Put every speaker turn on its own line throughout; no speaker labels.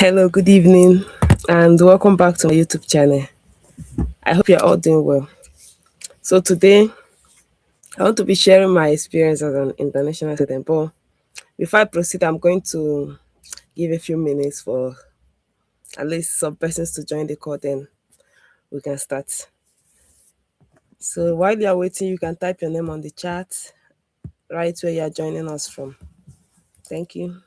Hello, good evening, and welcome back to my YouTube channel. I hope you're all doing well. So, today I want to be sharing my experience as an international student. But before I proceed, I'm going to give a few minutes for at least some persons to join the call, then we can start. So, while you're waiting, you can type your name on the chat right where you're joining us from. Thank you.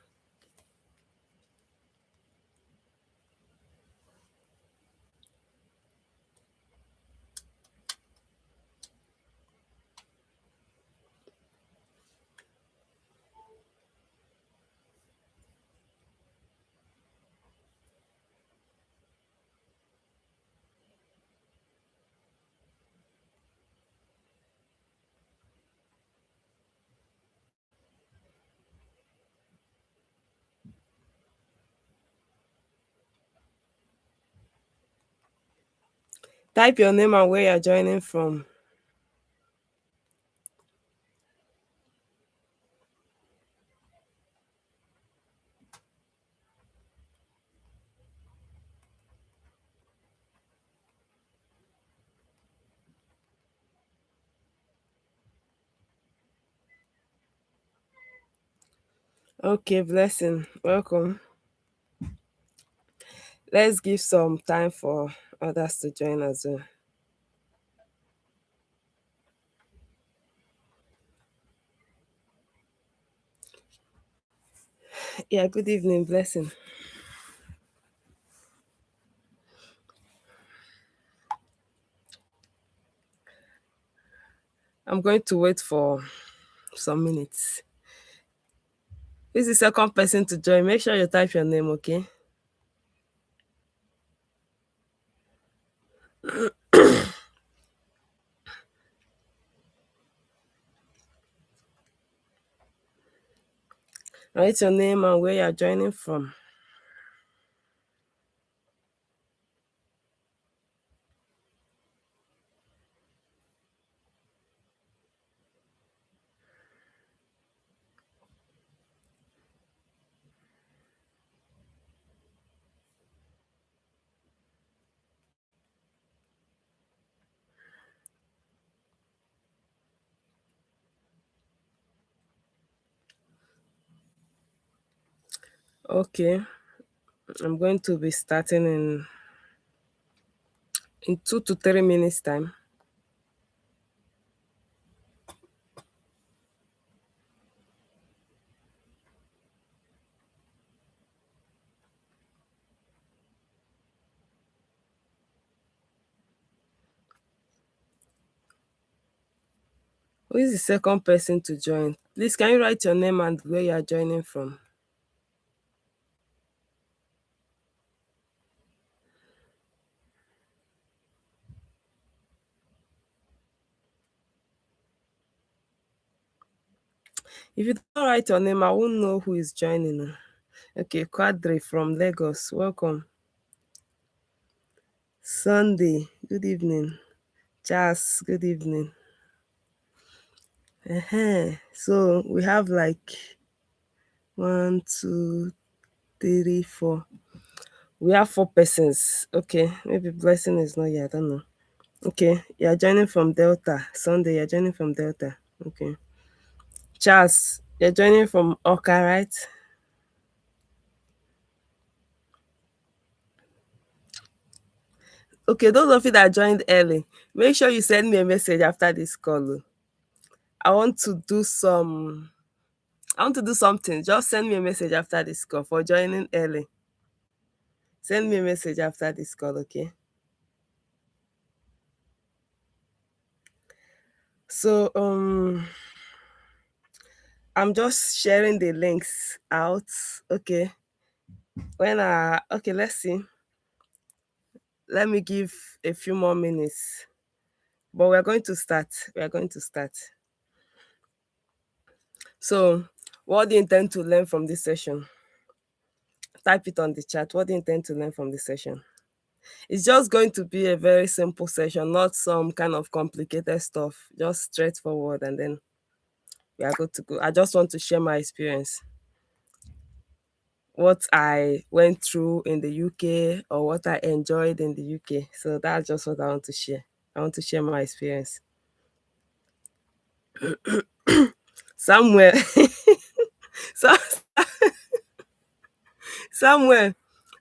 Type your name and where you're joining from. Okay, blessing. Welcome. Let's give some time for others to join as well. Yeah, good evening, blessing. I'm going to wait for some minutes. This is the second person to join. Make sure you type your name, okay? Write your name and where you're joining from. Okay, I'm going to be starting in 2 to 3 minutes time. Who is the second person to join? Please, can you write your name and where you are joining from? If you don't write your name, I won't know who is joining. Okay, Quadri from Lagos. Welcome. Sunday, good evening. Charles, good evening. So we have like 1, 2, 3, 4. We have 4 persons. Okay, maybe Blessing is not here. I don't know. Okay, you're joining from Delta. Sunday, you're joining from Delta. Okay. Charles, you're joining from Oka, right? Okay, those of you that joined early, make sure you send me a message after this call. I want to do some I want to do something. Just send me a message after this call for joining early. Send me a message after this call, okay? So I'm just sharing the links out. Okay. Let's see. Let me give a few more minutes. But we're going to start. We are going to start. So, what do you intend to learn from this session? Type it on the chat. What do you intend to learn from this session? It's just going to be a very simple session, not some kind of complicated stuff. Just straightforward, and then we are good to go. I just want to share my experience. what I went through in the UK or what I enjoyed in the UK. So that's just what I want to share. I want to share my experience. Samuel, so, Samuel,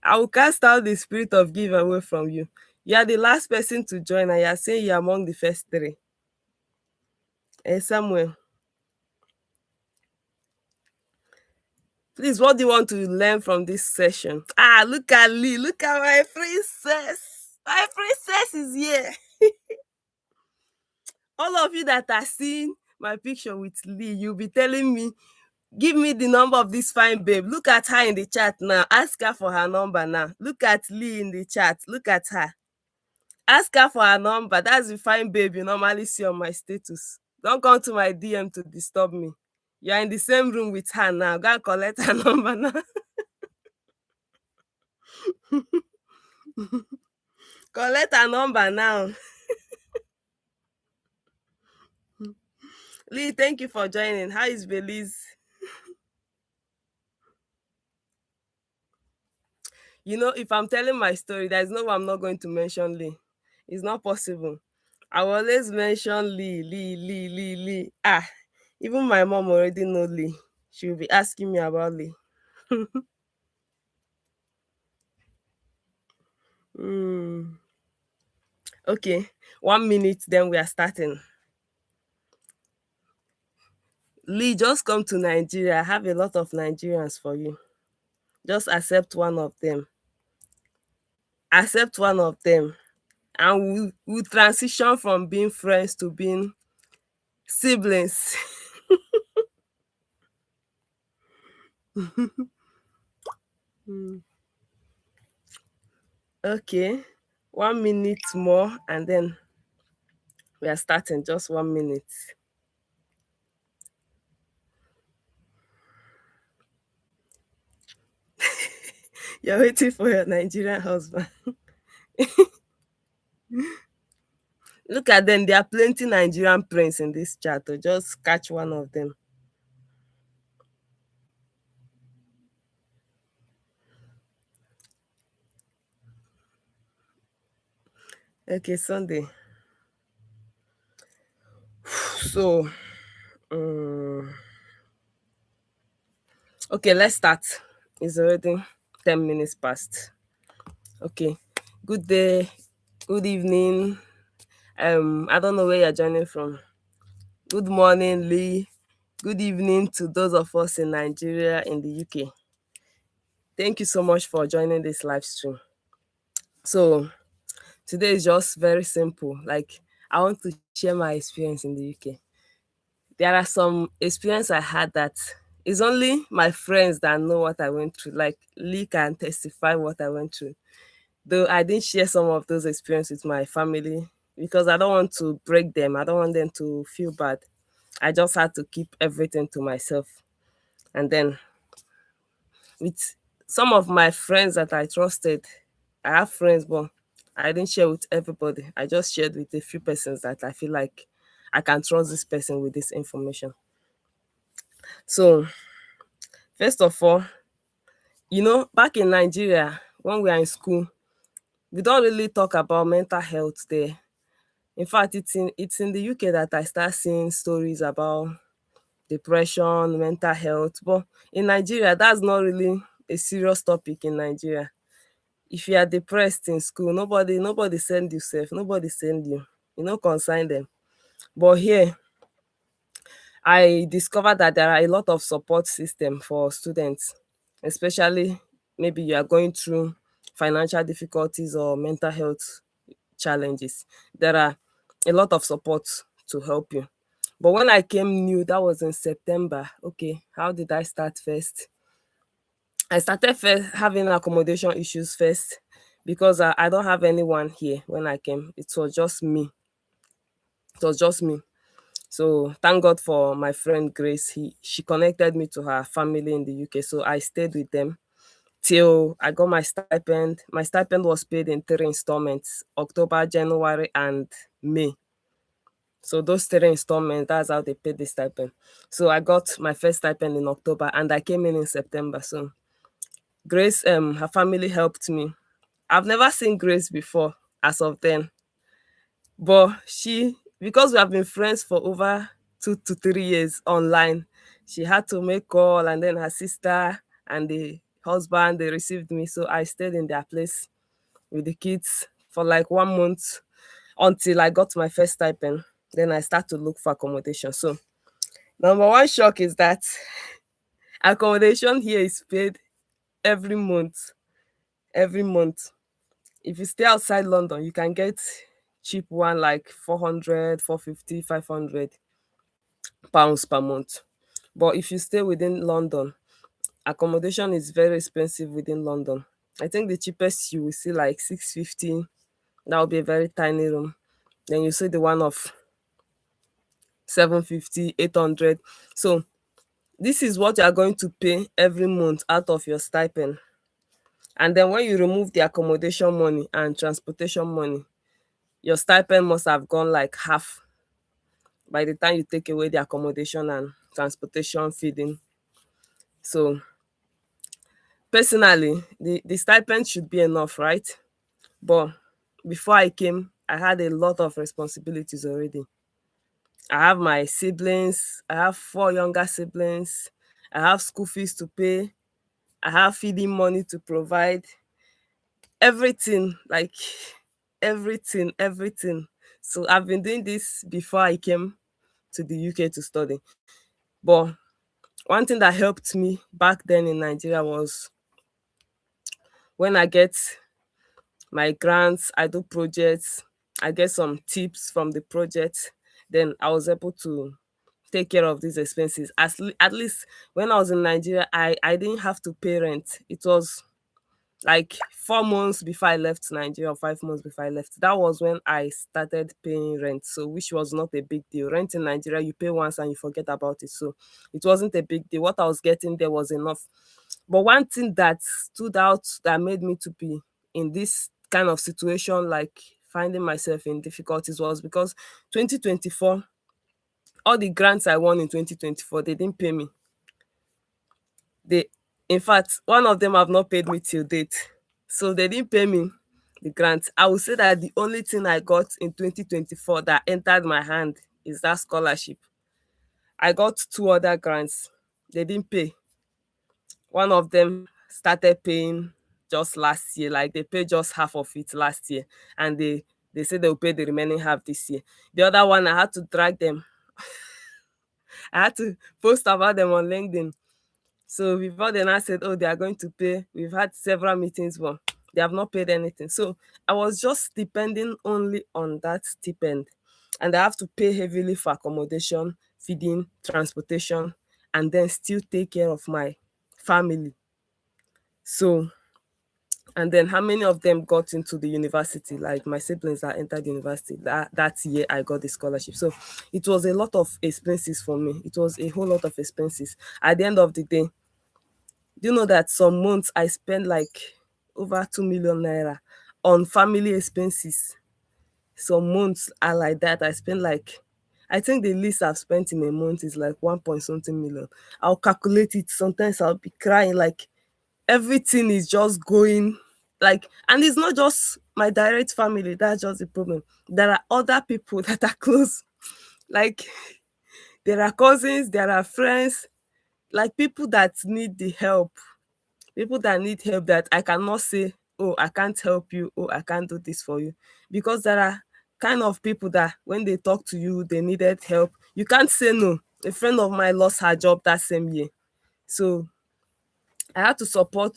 I will cast out the spirit of giveaway from you. You are the last person to join, and you are saying you are among the first three. Samuel, please, what do you want to learn from this session? Ah, look at Lee. Look at my princess. My princess is here. All of you that are seeing my picture with Lee, you'll be telling me, give me the number of this fine babe. Look at her in the chat now. Ask her for her number now. Look at Lee in the chat. Look at her. Ask her for her number. That's the fine babe you normally see on my status. Don't come to my DM to disturb me. You're in the same room with her now. Go and collect her number now. Collect her number now. Lee, thank you for joining. How is Belize? You know, if I'm telling my story, there's no way I'm not going to mention Lee. It's not possible. I will always mention Lee. Ah, even my mom already know Lee. She will be asking me about Lee. Hmm. Okay, 1 minute, then we are starting. Lee, just come to Nigeria. I have a lot of Nigerians for you. Just accept one of them. Accept one of them. And we'll transition from being friends to being siblings. Okay, 1 minute more and then we are starting. Just 1 minute. You're waiting for your Nigerian husband. Look at them. There are plenty Nigerian prince in this chat. To just catch one of them. Okay, Sunday. So, okay, let's start. It's already 10 minutes past. Okay. Good day. Good evening. I don't know where you're joining from. Good morning, Lee. Good evening to those of us in Nigeria, in the UK. Thank you so much for joining this live stream. So, today is just very simple. Like, I want to share my experience in the UK. There are some experience I had that it's only my friends that know what I went through. Like, Lee can testify what I went through. Though I didn't share some of those experiences with my family because I don't want to break them. I don't want them to feel bad. I just had to keep everything to myself. And then with some of my friends that I trusted, I have friends, but I didn't share with everybody. I just shared with a few persons that I feel like I can trust this person with this information. So, first of all, back in Nigeria, when we are in school, we don't really talk about mental health there. In fact, it's in the UK that I start seeing stories about depression, mental health. But in Nigeria, that's not really a serious topic in Nigeria. If you are depressed in school, nobody send you safe, nobody send you. You know, consign them. But here, I discovered that there are a lot of support system for students, especially maybe you are going through financial difficulties or mental health challenges. There are a lot of support to help you. But when I came new, that was in September. Okay, how did I start first? I started first having accommodation issues first because I don't have anyone here when I came. It was just me. It was just me. So thank God for my friend Grace. She connected me to her family in the UK. So I stayed with them till I got my stipend. My stipend was paid in three installments: October, January, and May. So those three installments, that's how they paid the stipend. So I got my first stipend in October and I came in September. So Grace, her family helped me. I've never seen Grace before as of then, but she, because we have been friends for over 2 to 3 years online, she had to make call, and then her sister and the husband, they received me. So I stayed in their place with the kids for like 1 month until I got my first stipend. Then I start to look for accommodation. So number one shock is that accommodation here is paid every month. Every month. If you stay outside London, you can get cheap one like 400, 450, 500 pounds per month. But if you stay within London, accommodation is very expensive within London. I think the cheapest you will see like 650. That will be a very tiny room. Then you see the one of 750, 800. So this is what you are going to pay every month out of your stipend. And then when you remove the accommodation money and transportation money, your stipend must have gone like half by the time you take away the accommodation and transportation, feeding. So personally, the stipend should be enough, right? But before I came, I had a lot of responsibilities already. I have my siblings, I have four younger siblings, I have school fees to pay, I have feeding money to provide, everything, like everything. So I've been doing this before I came to the UK to study. But one thing that helped me back then in Nigeria was when I get my grants, I do projects, I get some tips from the project, then I was able to take care of these expenses. At least when I was in Nigeria, I didn't have to pay rent. It was like 4 months before I left Nigeria, or 5 months before I left. That was when I started paying rent. So which was not a big deal. Rent in Nigeria, you pay once and you forget about it. So it wasn't a big deal. What I was getting there was enough. But one thing that stood out that made me to be in this kind of situation, like finding myself in difficulties, was because 2024, all the grants I won in 2024, they didn't pay me. They, in fact, one of them have not paid me till date. So they didn't pay me the grant. I would say that the only thing I got in 2024 that entered my hand is that scholarship. I got two other grants. They didn't pay. One of them started paying just last year, like they paid just half of it last year, and they said they'll pay the remaining half this year. The other one, I had to drag them. I had to post about them on LinkedIn. So before then I said, oh, they are going to pay. We've had several meetings, but they have not paid anything. So I was just depending only on that stipend. And I have to pay heavily for accommodation, feeding, transportation, and then still take care of my family. So, and then how many of them got into the university? Like my siblings that entered university that year, I got the scholarship. So it was a lot of expenses for me. It was a whole lot of expenses. At the end of the day, do you know that some months I spend like over 2 million naira on family expenses? Some months are like that. I spend like, I think the least I've spent in a month is like 1 point something million. I'll calculate it. Sometimes I'll be crying, like everything is just going like, and it's not just my direct family, that's just the problem. There are other people that are close. Like there are cousins, there are friends, like people that need the help, people that need help, that I cannot say, oh, I can't help you, oh, I can't do this for you. Because there are kind of people that when they talk to you, they needed help. You can't say no. A friend of mine lost her job that same year. So I had to support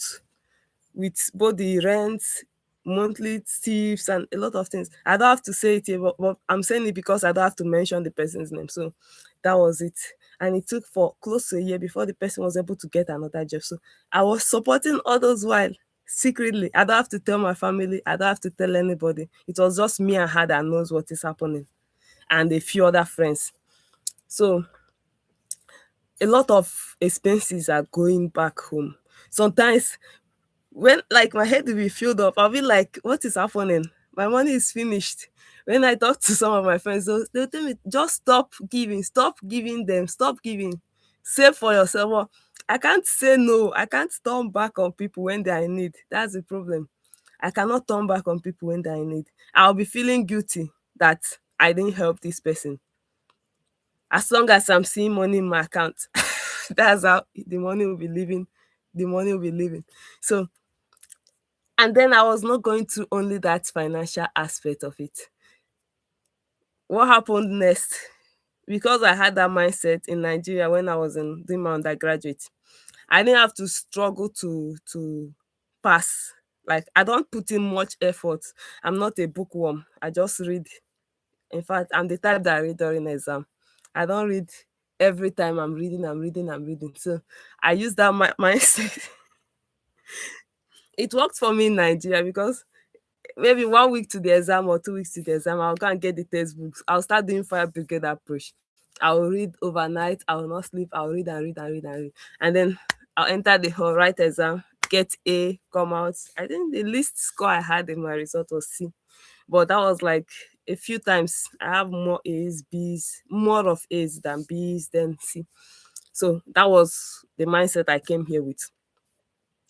with both the rent, monthly tips, and a lot of things. I don't have to say it here, but I'm saying it because I don't have to mention the person's name. So that was it. And it took for close to a year before the person was able to get another job. So I was supporting all those while secretly. I don't have to tell my family. I don't have to tell anybody. It was just me and her that knows what is happening, and a few other friends. So a lot of expenses are going back home. Sometimes when like my head will be filled up, I'll be like, what is happening? My money is finished. When I talk to some of my friends, they'll tell me, just stop giving them, stop giving. Save for yourself. I can't say no. I can't turn back on people when they are in need. That's the problem. I cannot turn back on people when they are in need. I'll be feeling guilty that I didn't help this person. As long as I'm seeing money in my account, that's how the money will be leaving. The money will be leaving. So, and then I was not going to only that financial aspect of it. What happened next? Because I had that mindset in Nigeria when I was in doing my undergraduate, I didn't have to struggle to pass. Like I don't put in much effort. I'm not a bookworm. I just read. In fact, I'm the type that I read during exam. I don't read every time I'm reading. So I use that mindset. It worked for me in Nigeria because maybe 1 week to the exam or 2 weeks to the exam, I'll go and get the textbooks. I'll start doing fire brigade approach. I'll read overnight. I will not sleep. I'll read and read and read and read. And then I'll enter the whole write exam, get A, come out. I think the least score I had in my result was C. But that was like a few times. I have more A's, B's, more of A's than B's, than C. So that was the mindset I came here with.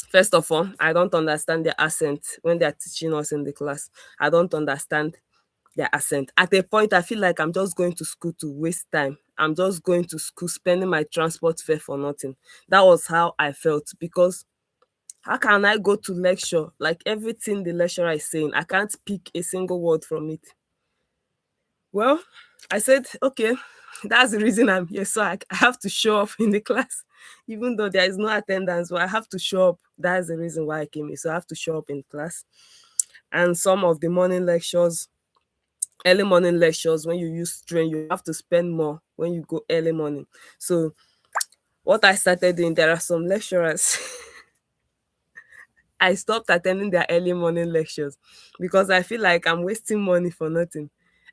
First of all, I don't understand their accent when they are teaching us in the class. I don't understand their accent. At a point, I feel like I'm just going to school to waste time. I'm just going to school, spending my transport fare for nothing. That was how I felt because how can I go to lecture? Like everything the lecturer is saying, I can't pick a single word from it. Well, I said, okay, that's the reason I'm here. So I have to show up in the class, even though there is no attendance, but I have to show up. That's the reason why I came here. So I have to show up in class. And some of the morning lectures, early morning lectures, when you use train, you have to spend more when you go early morning. So what I started doing, there are some lecturers I stopped attending their early morning lectures because I feel like I'm wasting money for nothing.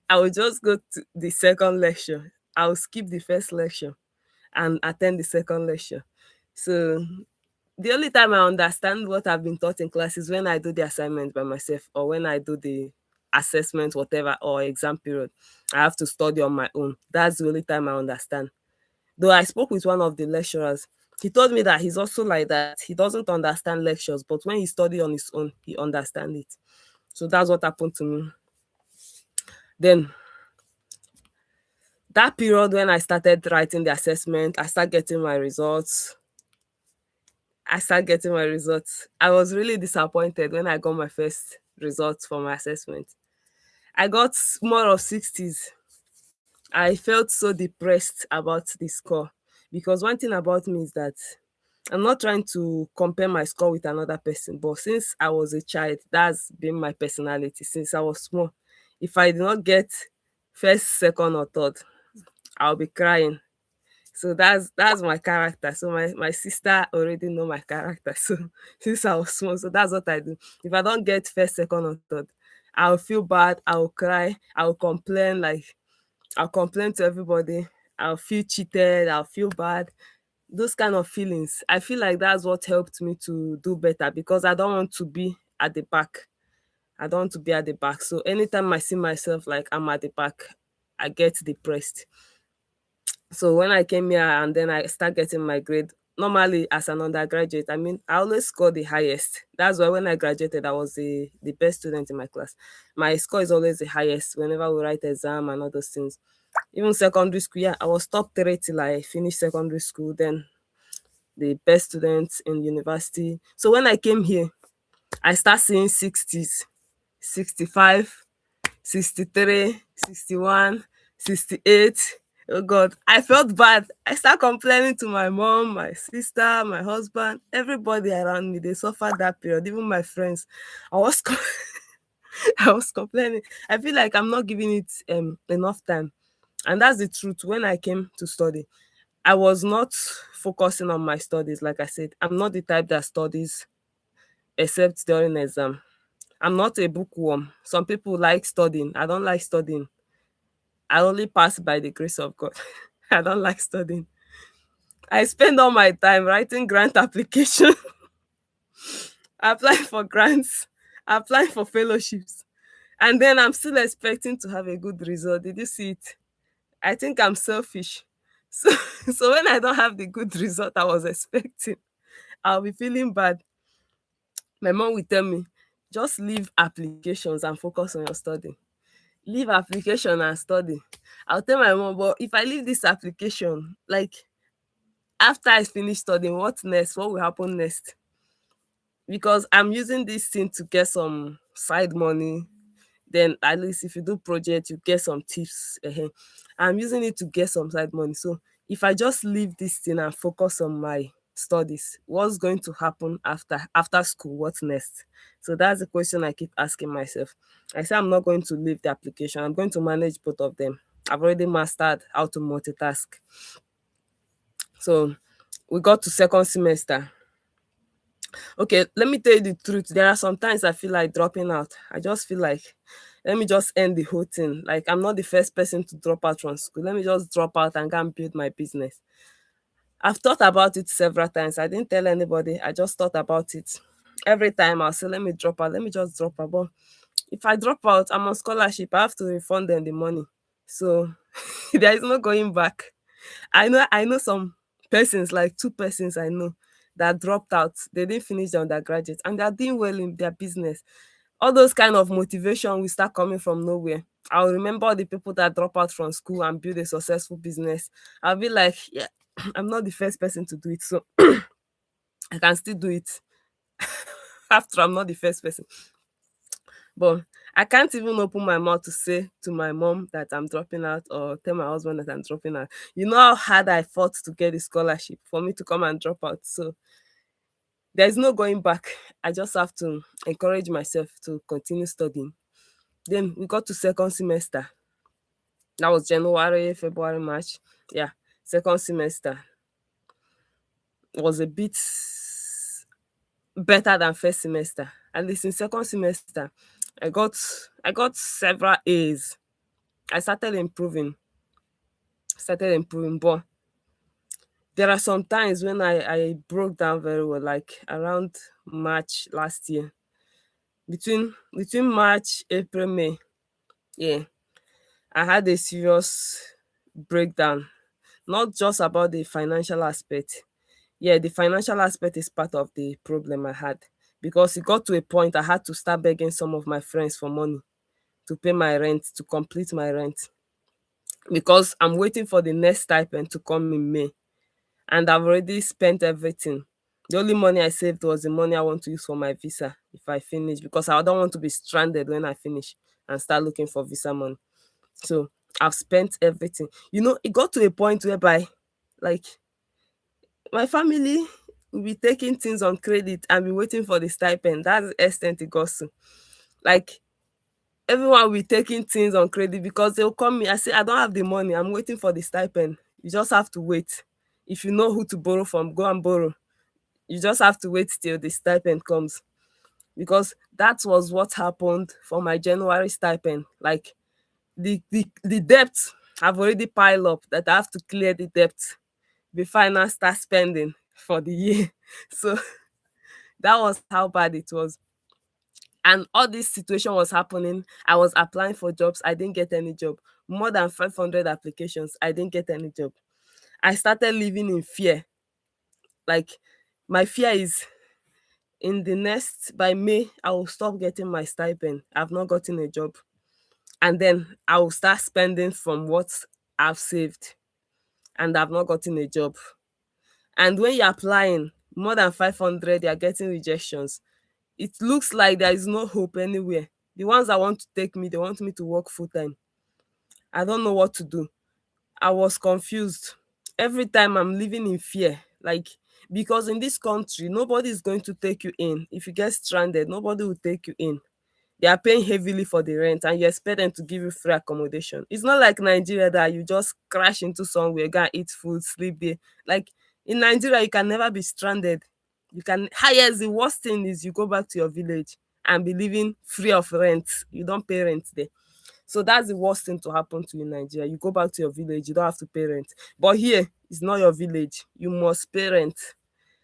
I will just go to the second lecture. I'll skip the first lecture and attend the second lecture. So the only time I understand what I've been taught in class is when I do the assignment by myself or when I do the assessment, whatever, or exam period. I have to study on my own. That's the only time I understand. Though I spoke with one of the lecturers, he told me that he's also like that. He doesn't understand lectures, but when he study on his own, he understands it. So that's what happened to me. Then that period when I started writing the assessment, I started getting my results. I was really disappointed when I got my first results for my assessment. I got more of 60s. I felt so depressed about the score because one thing about me is that I'm not trying to compare my score with another person, but since I was a child, that's been my personality since I was small. If I did not get first, second, or third, I'll be crying. So that's my character. So my sister already know my character. So since I was small, so that's what I do. If I don't get first, second, or third, I'll feel bad. I'll cry. I'll complain. Like I'll complain to everybody. I'll feel cheated. I'll feel bad. Those kind of feelings. I feel like that's what helped me to do better because I don't want to be at the back. I don't want to be at the back. So anytime I see myself like I'm at the back, I get depressed. So when I came here and then I start getting my grade, normally as an undergraduate, I mean, I always score the highest. That's why when I graduated, I was the best student in my class. My score is always the highest whenever we write exam and all those things. Even secondary school, yeah, I was top three till I finished secondary school. Then the best students in university. So when I came here, I start seeing 60s, 65, 63, 61, 68. Oh God, I felt bad. I start complaining to my mom, my sister, my husband, everybody around me. They suffered that period, even my friends. I was I was complaining. I feel like I'm not giving it enough time. And that's the truth. When I came to study, I was not focusing on my studies. Like I said, I'm not the type that studies except during exam. I'm not a bookworm. Some people like studying. I don't like studying. I only pass by the grace of God. I don't like studying. I spend all my time writing grant application, applying for grants, applying for fellowships. And then I'm still expecting to have a good result. Did you see it? I think I'm selfish. So, so when I don't have the good result I was expecting, I'll be feeling bad. My mom will tell me, just leave applications and focus on your study. Leave application and study. I'll tell my mom, but if I leave this application, like after I finish studying, what next? What will happen next? Because I'm using this thing to get some side money. Then at least if you do project, you get some tips. I'm using it to get some side money. So if I just leave this thing and focus on my studies, what's going to happen after school? What's next? So that's the question I keep asking myself. I say I'm not going to leave the application. I'm going to manage both of them. I've already mastered how to multitask. So we got to second semester. Okay, let me tell you the truth. There are sometimes I feel like dropping out. I just feel like, let me just end the whole thing. Like, I'm not the first person to drop out from school. Let me just drop out and go and build my business. I've thought about it several times. I didn't tell anybody. I just thought about it. Every time I'll say, let me drop out. Let me just drop out. But if I drop out, I'm on scholarship. I have to refund them the money. So there is no going back. I know some persons, like two persons I know, that dropped out. They didn't finish their undergraduate and they're doing well in their business. All those kind of motivation will start coming from nowhere. I'll remember all the people that drop out from school and build a successful business. I'll be like, yeah, I'm not the first person to do it, so I can still do it. After I'm not the first person. But I can't even open my mouth to say to my mom that I'm dropping out or tell my husband that I'm dropping out. You know how hard I fought to get the scholarship for me to come and drop out. So there's no going back. I just have to encourage myself to continue studying. Then we got to second semester. That was January, February, March. Yeah, second semester was a bit better than first semester. At least in second semester, I got I got several A's. I started improving, but there are some times when I broke down very well, like around March last year. Between March, April, May, yeah, I had a serious breakdown. Not just about the financial aspect. Yeah, the financial aspect is part of the problem I had, because it got to a point I had to start begging some of my friends for money to pay my rent, to complete my rent, because I'm waiting for the next stipend to come in May and I've already spent everything. The only money I saved was the money I want to use for my visa if I finish, because I don't want to be stranded when I finish and start looking for visa money. So I've spent everything. It got to a point whereby, like, my family will be taking things on credit and be waiting for the stipend. That's the extent it got to. Like, everyone will be taking things on credit because they'll call me. I say, I don't have the money. I'm waiting for the stipend. You just have to wait. If you know who to borrow from, go and borrow. You just have to wait till the stipend comes, because that was what happened for my January stipend. Like, the debt have already piled up that I have to clear the debt before I now start spending for the year. So that was how bad it was. And all this situation was happening. I was applying for jobs. I didn't get any job. More than 500 applications. I didn't get any job. I started living in fear. Like, my fear is, in the next by May, I will stop getting my stipend. I've not gotten a job. And then I will start spending from what I've saved. And I've not gotten a job. And when you're applying more than 500, you're getting rejections. It looks like there is no hope anywhere. The ones that want to take me, they want me to work full time. I don't know what to do. I was confused. Every time I'm living in fear. Like, because in this country, nobody is going to take you in. If you get stranded, nobody will take you in. They are paying heavily for the rent and you expect them to give you free accommodation. It's not like Nigeria that you just crash into somewhere, go and eat food, sleep there. Like, in Nigeria, you can never be stranded. You can highest the worst thing is you go back to your village and be living free of rent. You don't pay rent there. So that's the worst thing to happen to you in Nigeria. You go back to your village, you don't have to pay rent. But here, it's not your village. You must pay rent.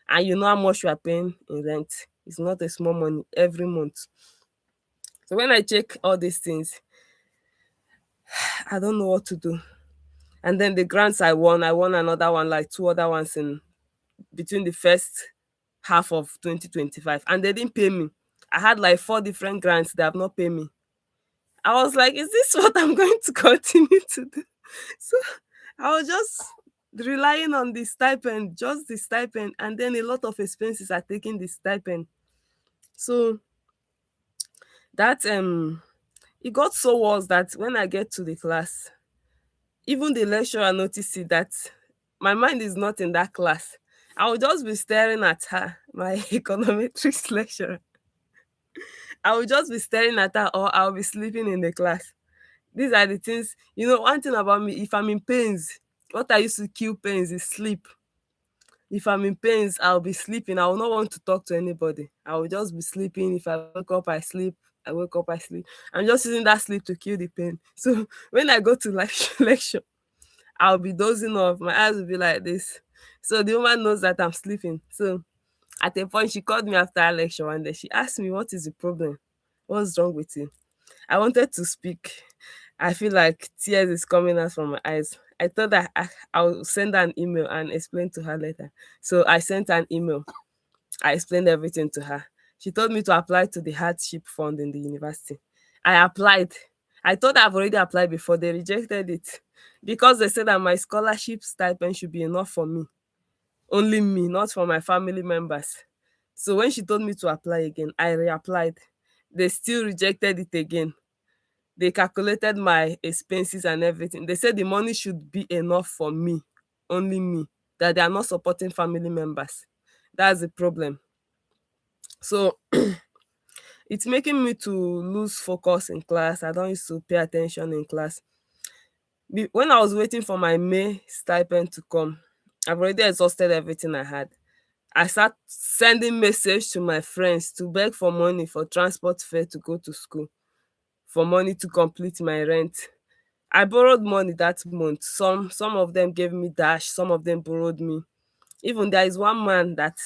And you know how much you are paying in rent. It's not a small money every month. So when I check all these things, I don't know what to do. And then the grants I won another one, like two other ones in between the first half of 2025, and they didn't pay me. I had like four different grants, they have not paid me. I was like, is this what I'm going to continue to do? So I was just relying on the stipend, just the stipend, and then a lot of expenses are taking the stipend. So that it got so worse that when I get to the class, even the lecturer noticed it, that my mind is not in that class. I will just be staring at her, my econometrics lecturer. I will just be staring at her, or I'll be sleeping in the class. These are the things, one thing about me, if I'm in pains, what I used to kill pains is sleep. If I'm in pains, I'll be sleeping. I will not want to talk to anybody. I will just be sleeping. If I wake up, I sleep. I wake up, I sleep. I'm just using that sleep to kill the pain. So when I go to lecture, I'll be dozing off. My eyes will be like this. So the woman knows that I'm sleeping. So at a point, she called me after a lecture one day. She asked me, what is the problem? What's wrong with you? I wanted to speak. I feel like tears is coming out from my eyes. I thought that I'll send her an email and explain to her later. So I sent her an email. I explained everything to her. She told me to apply to the hardship fund in the university. I applied. I thought I've already applied before. They rejected it because they said that my scholarship stipend should be enough for me, only me, not for my family members. So when she told me to apply again, I reapplied. They still rejected it again. They calculated my expenses and everything. They said the money should be enough for me, only me, that they are not supporting family members. That's the problem. So it's making me to lose focus in class. I don't used to pay attention in class. When I was waiting for my May stipend to come, I've already exhausted everything I had. I start sending message to my friends to beg for money for transport fare to go to school, for money to complete my rent. I borrowed money that month. Some of them gave me dash, some of them borrowed me. Even there is one man that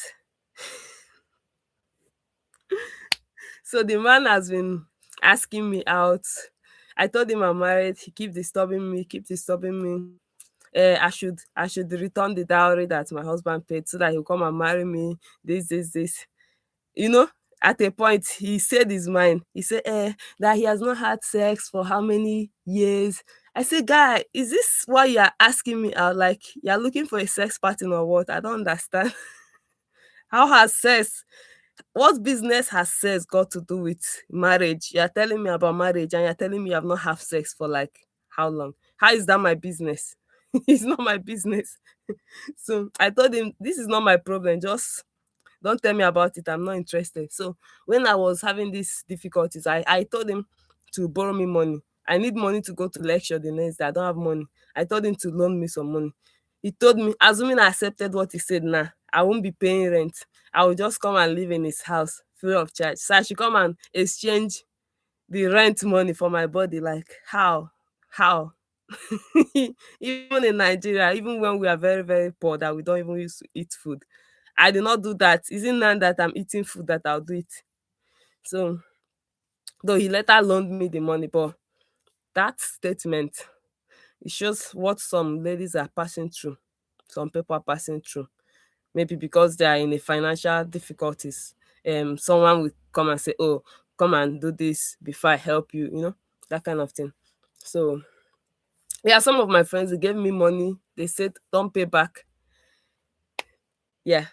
so the man has been asking me out. I told him I'm married. He keep disturbing me, keep disturbing me. I should return the dowry that my husband paid so that he'll come and marry me. This. You know, at a point he said his mind. He said that he has not had sex for how many years. I said, guy, is this why you are asking me out? Like you're looking for a sex partner or what? I don't understand. How has sex, what business has sex got to do with marriage? You're telling me about marriage and you're telling me you have not had sex for like how long? How is that my business? It's not my business. So I told him this is not my problem. Just don't tell me about it. I'm not interested. So when I was having these difficulties, I told him to borrow me money. I need money to go to lecture the next day. I don't have money. I told him to loan me some money. He told me, assuming I accepted what he said, nah, I won't be paying rent. I will just come and live in his house free of charge. So I should come and exchange the rent money for my body. Like, how? How? Even in Nigeria, even when we are very, very poor, that we don't even used to eat food. I did not do that. Is it now that I'm eating food that I'll do it? So, though he later loaned me the money, but that statement, it shows what some ladies are passing through. Some people are passing through. Maybe because they are in a financial difficulties. Someone will come and say, "Oh, come and do this before I help you," that kind of thing. So, yeah, some of my friends they gave me money. They said, "Don't pay back." Yeah,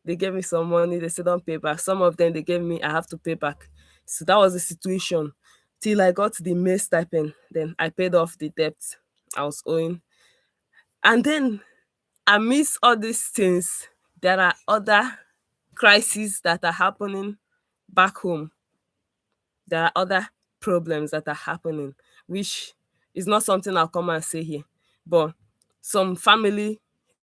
they gave me some money. They said, "Don't pay back." Some of them they gave me, I have to pay back. So that was the situation till I got the May stipend. Then I paid off the debt I was owing. And then amidst all these things, there are other crises that are happening back home. There are other problems that are happening, which is not something I'll come and say here, but some family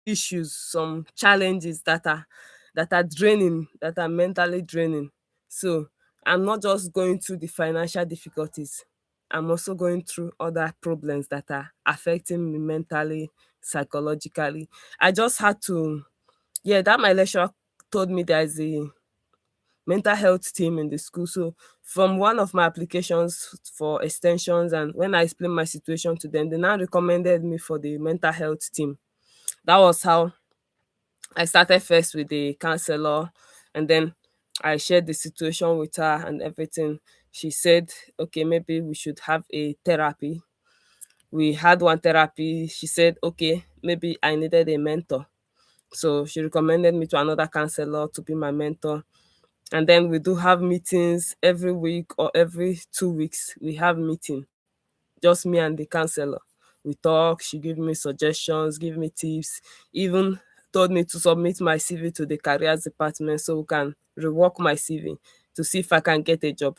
issues, some challenges that are draining, that are mentally draining. So I'm not just going through the financial difficulties. I'm also going through other problems that are affecting me mentally, psychologically. I just had to, yeah, that my lecturer told me mental health team in the school. So from one of my applications for extensions, and when I explained my situation to them, they now recommended me for the mental health team. That was how I started first with the counselor, and then I shared the situation with her and everything. She said, okay, maybe we should have a therapy. We had one therapy. She said, okay, maybe I needed a mentor. So she recommended me to another counselor to be my mentor. And then we do have meetings every week or every 2 weeks. We have meeting, just me and the counselor. We talk, she give me suggestions, give me tips, even told me to submit my CV to the careers department so we can rework my CV to see if I can get a job.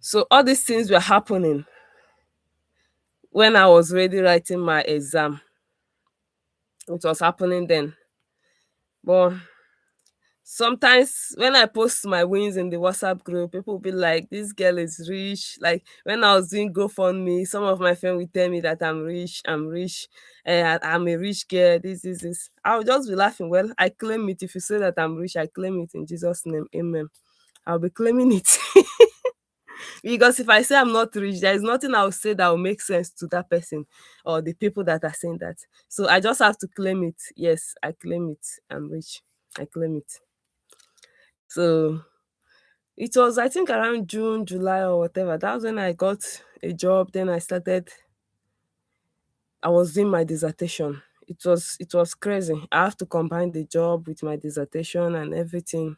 So all these things were happening when I was already writing my exam. It was happening then. But sometimes when I post my wins in the WhatsApp group, people will be like, this girl is rich. Like when I was doing GoFundMe, some of my friends will tell me that I'm rich, I'm a rich girl, this. I'll just be laughing. Well, I claim it. If you say that I'm rich, I claim it in Jesus' name. Amen. I'll be claiming it. Because if I say I'm not rich, there is nothing I'll say that will make sense to that person or the people that are saying that. So I just have to claim it. Yes, I claim it. I'm rich. I claim it. So it was, I think, around June, July, or whatever. That was when I got a job. Then I was doing my dissertation. It was crazy. I have to combine the job with my dissertation and everything.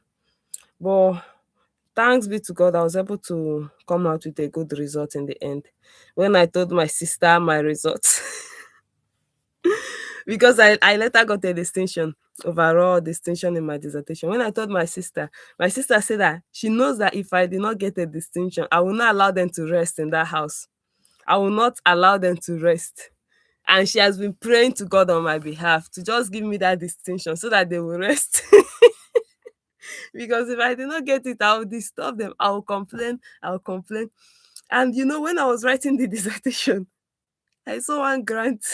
But thanks be to God, I was able to come out with a good result in the end. When I told my sister my results, because I later got a distinction, overall distinction in my dissertation. When I told my sister said that she knows that if I did not get a distinction, I will not allow them to rest in that house. I will not allow them to rest. And she has been praying to God on my behalf to just give me that distinction so that they will rest. Because if I did not get it, I will disturb them. I will complain. I will complain. And when I was writing the dissertation, I saw one grant.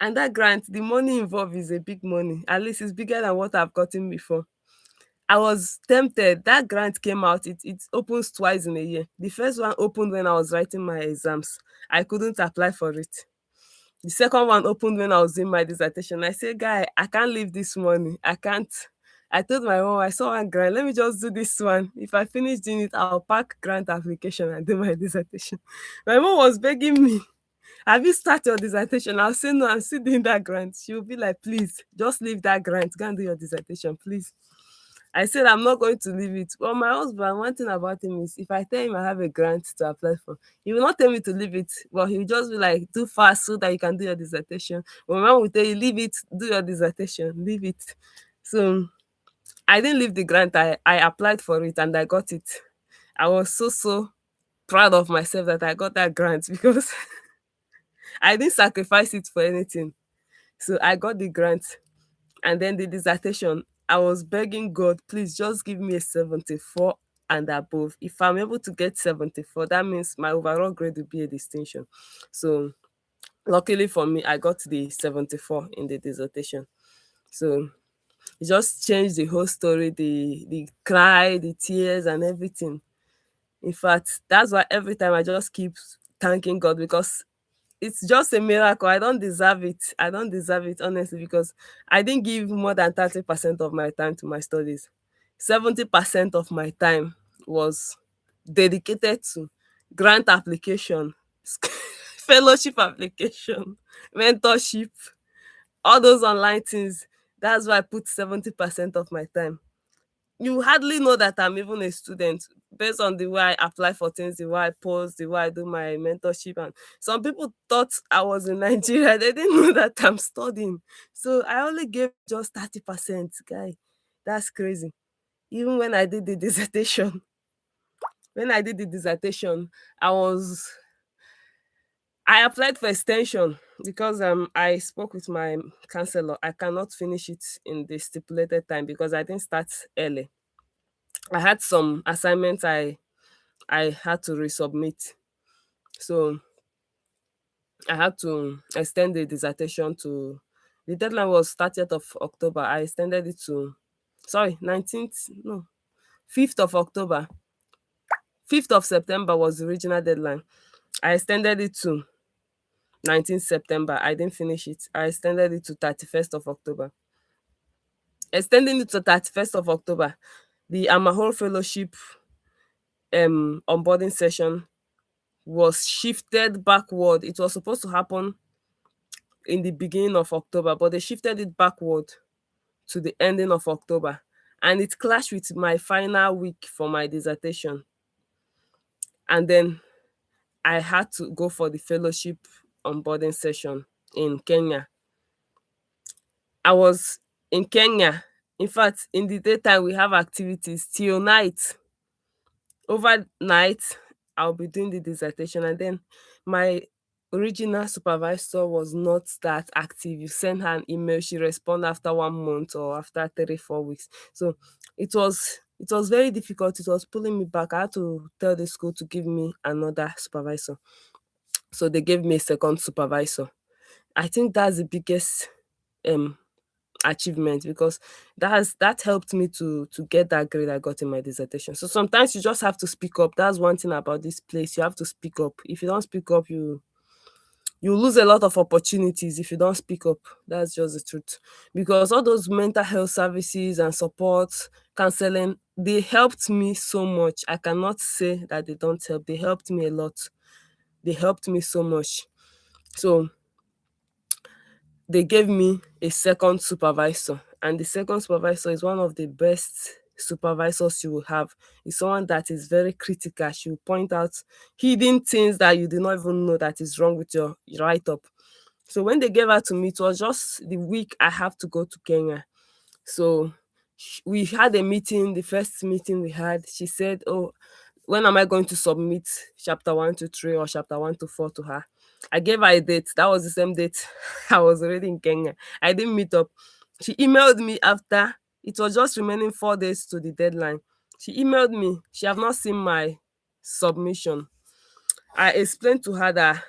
And that grant, the money involved is a big money. At least it's bigger than what I've gotten before. I was tempted. That grant came out. It opens twice in a year. The first one opened when I was writing my exams. I couldn't apply for it. The second one opened when I was doing my dissertation. I said, guy, I can't leave this money. I can't. I told my mom, I saw one grant. Let me just do this one. If I finish doing it, I'll pack grant application and do my dissertation. My mom was begging me, have you started your dissertation? I'll say, no, I'm still doing that grant. She'll be like, please, just leave that grant. Go and do your dissertation, please. I said I'm not going to leave it. Well, my husband, one thing about him is if I tell him I have a grant to apply for, he will not tell me to leave it, but he'll just be like, do fast so that you can do your dissertation. But my mom will tell you, leave it, do your dissertation, leave it. So I didn't leave the grant. I applied for it and I got it. I was so proud of myself that I got that grant because I didn't sacrifice it for anything. So I got the grant. And then the dissertation, I was begging God, please just give me a 74 and above. If I'm able to get 74, that means my overall grade will be a distinction. So luckily for me, I got the 74 in the dissertation. So it just changed the whole story, the cry, the tears and everything. In fact, that's why every time I just keep thanking God because it's just a miracle. I don't deserve it. I don't deserve it, honestly, because I didn't give more than 30% of my time to my studies. 70% of my time was dedicated to grant application, fellowship application, mentorship, all those online things. That's why I put 70% of my time. You hardly know that I'm even a student based on the way I apply for things, the way I post, the way I do my mentorship. And some people thought I was in Nigeria. They didn't know that I'm studying. So I only gave just 30%. Guy, that's crazy. Even when I did the dissertation, when I did the dissertation, I was I applied for extension because I spoke with my counselor. I cannot finish it in the stipulated time because I didn't start early. I had some assignments I had to resubmit. So I had to extend the dissertation to the deadline was 30th of October. I extended it to Sorry, 19th, no, 5th of October. 5th of September was the original deadline. I extended it to 19th September. I didn't finish it. I extended it to 31st of October. Extending it to 31st of October, the Amahoro Fellowship onboarding session was shifted backward. It was supposed to happen in the beginning of October, but they shifted it backward to the ending of October. And it clashed with my final week for my dissertation. And then I had to go for the fellowship onboarding session in Kenya. I was in Kenya. In fact, in the daytime, we have activities till night. Overnight, I'll be doing the dissertation, and then my original supervisor was not that active. You send her an email, she respond after 1 month or after 3 4 weeks. So it was very difficult. It was pulling me back. I had to tell the school to give me another supervisor. So they gave me a second supervisor. I think that's the biggest um achievement, because that helped me to get that grade I got in my dissertation. So sometimes you just have to speak up. That's one thing about this place. You have to speak up. If you don't speak up, you lose a lot of opportunities if you don't speak up. That's just the truth. Because all those mental health services and support, counseling, they helped me so much. I cannot say that they don't help. They helped me a lot. They helped me so much. So they gave me a second supervisor, and the second supervisor is one of the best supervisors you will have. It's someone that is very critical. She will point out hidden things that you do not even know that is wrong with your write-up. So when they gave her to me, it was just the week I have to go to Kenya. So we had a meeting. The first meeting we had, she said, oh, when am I going to submit chapter 1 to 3 or chapter 1 to 4 to her? I gave her a date. That was the same date I was already in Kenya. I didn't meet up. She emailed me after. It was just remaining 4 days to the deadline. She emailed me. She have not seen my submission. I explained to her that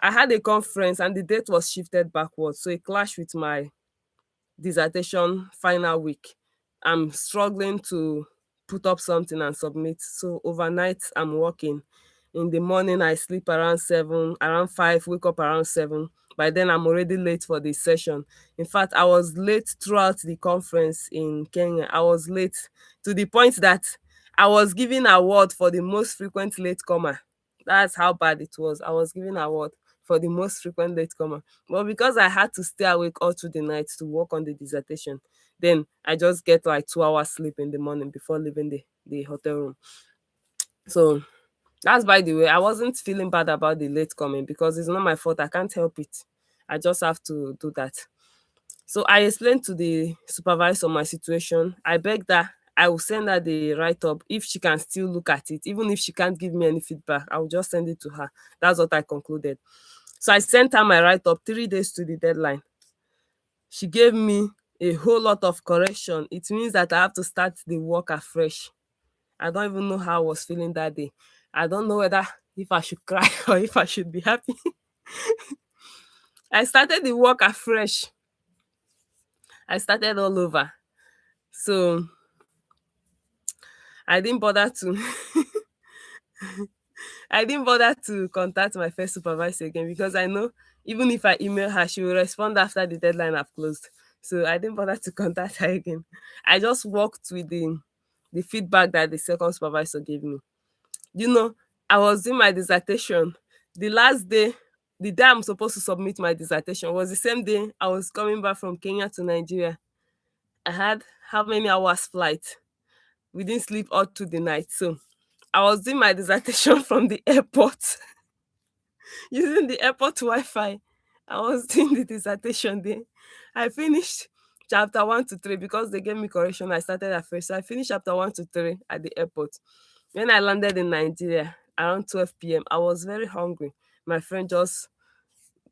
I had a conference and the date was shifted backwards. So it clashed with my dissertation final week. I'm struggling to put up something and submit. So overnight I'm working. In the morning I sleep around 7, around 5, wake up around 7. By then I'm already late for the session. In fact, I was late throughout the conference in Kenya. I was late to the point that I was given award for the most frequent late comer. That's how bad it was. I was given award for the most frequent late comer. But because I had to stay awake all through the night to work on the dissertation, then I just get like 2 hours sleep in the morning before leaving the hotel room. So that's, by the way, I wasn't feeling bad about the late coming because it's not my fault. I can't help it. I just have to do that. So I explained to the supervisor my situation. I begged her I will send her the write up if she can still look at it. Even if she can't give me any feedback, I will just send it to her. That's what I concluded. So I sent her my write up 3 days to the deadline. She gave me a whole lot of correction. It means that I have to start the work afresh. I don't even know how I was feeling that day. I don't know whether if I should cry or if I should be happy. I started the work afresh. I started all over. So I didn't bother to I didn't bother to contact my first supervisor again because I know even if I email her, she will respond after the deadline have closed. So I didn't bother to contact her again. I just worked with the feedback that the second supervisor gave me. You know, I was doing my dissertation. The last day, the day I'm supposed to submit my dissertation was the same day I was coming back from Kenya to Nigeria. I had how many hours flight? We didn't sleep all through the night. So I was doing my dissertation from the airport using the airport Wi-Fi. I was doing the dissertation there. I finished chapter 1 to 3 because they gave me correction. I started at first. So I finished chapter 1 to 3 at the airport. When I landed in Nigeria around 12 p.m., I was very hungry. My friend just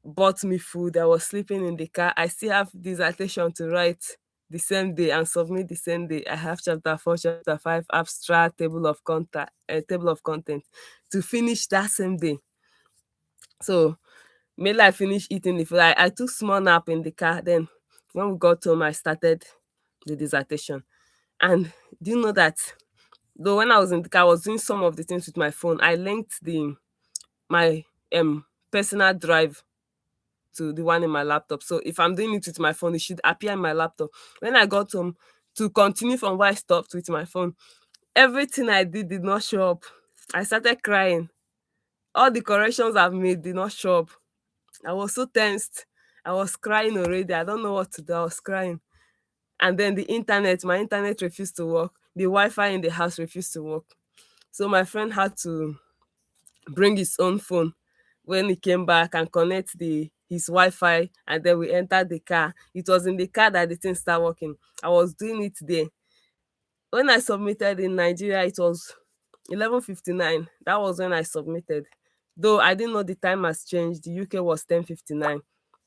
bought me food. I was sleeping in the car. I still have dissertation to write the same day and submit the same day. I have chapter 4, chapter 5, abstract, table of content to finish that same day. So mainly I finished eating the food. I took small nap in the car. Then when we got home, I started the dissertation. And do you know that though when I was in the car, I was doing some of the things with my phone. I linked the my personal drive to the one in my laptop. So if I'm doing it with my phone, it should appear in my laptop. When I got home to continue from where I stopped with my phone, everything I did not show up. I started crying. All the corrections I've made did not show up. I was so tensed. I was crying already. I don't know what to do. I was crying. And then the internet, my internet refused to work. The Wi-Fi in the house refused to work. So my friend had to bring his own phone when he came back and connect the his Wi-Fi, and then we entered the car. It was in the car that the thing started working. I was doing it there. When I submitted in Nigeria, it was 11:59. That was when I submitted. Though I didn't know the time has changed, the UK was 10:59.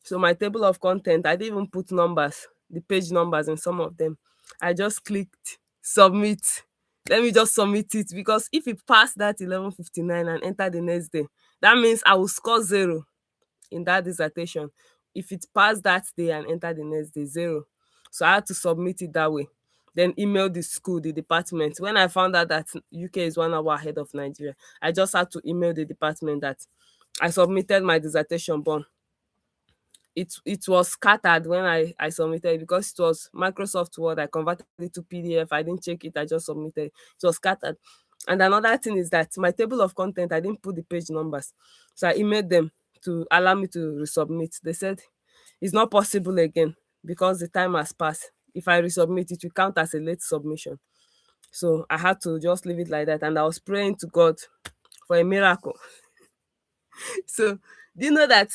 So my table of content, I didn't even put numbers, the page numbers in some of them. I just clicked submit. Let me just submit it, because if it passed that 11:59 and enter the next day, that means I will score zero in that dissertation. If it passed that day and enter the next day, zero. So I had to submit it that way. Then email the school, the department. When I found out that UK is 1 hour ahead of Nigeria, I just had to email the department that I submitted my dissertation, but it was scattered when I submitted it, because it was Microsoft Word. I converted it to PDF. I didn't check it. I just submitted it. It was scattered. And another thing is that my table of content, I didn't put the page numbers. So I emailed them to allow me to resubmit. They said it's not possible again because the time has passed. If I resubmit, it will count as a late submission. So I had to just leave it like that. And I was praying to God for a miracle. So do you know that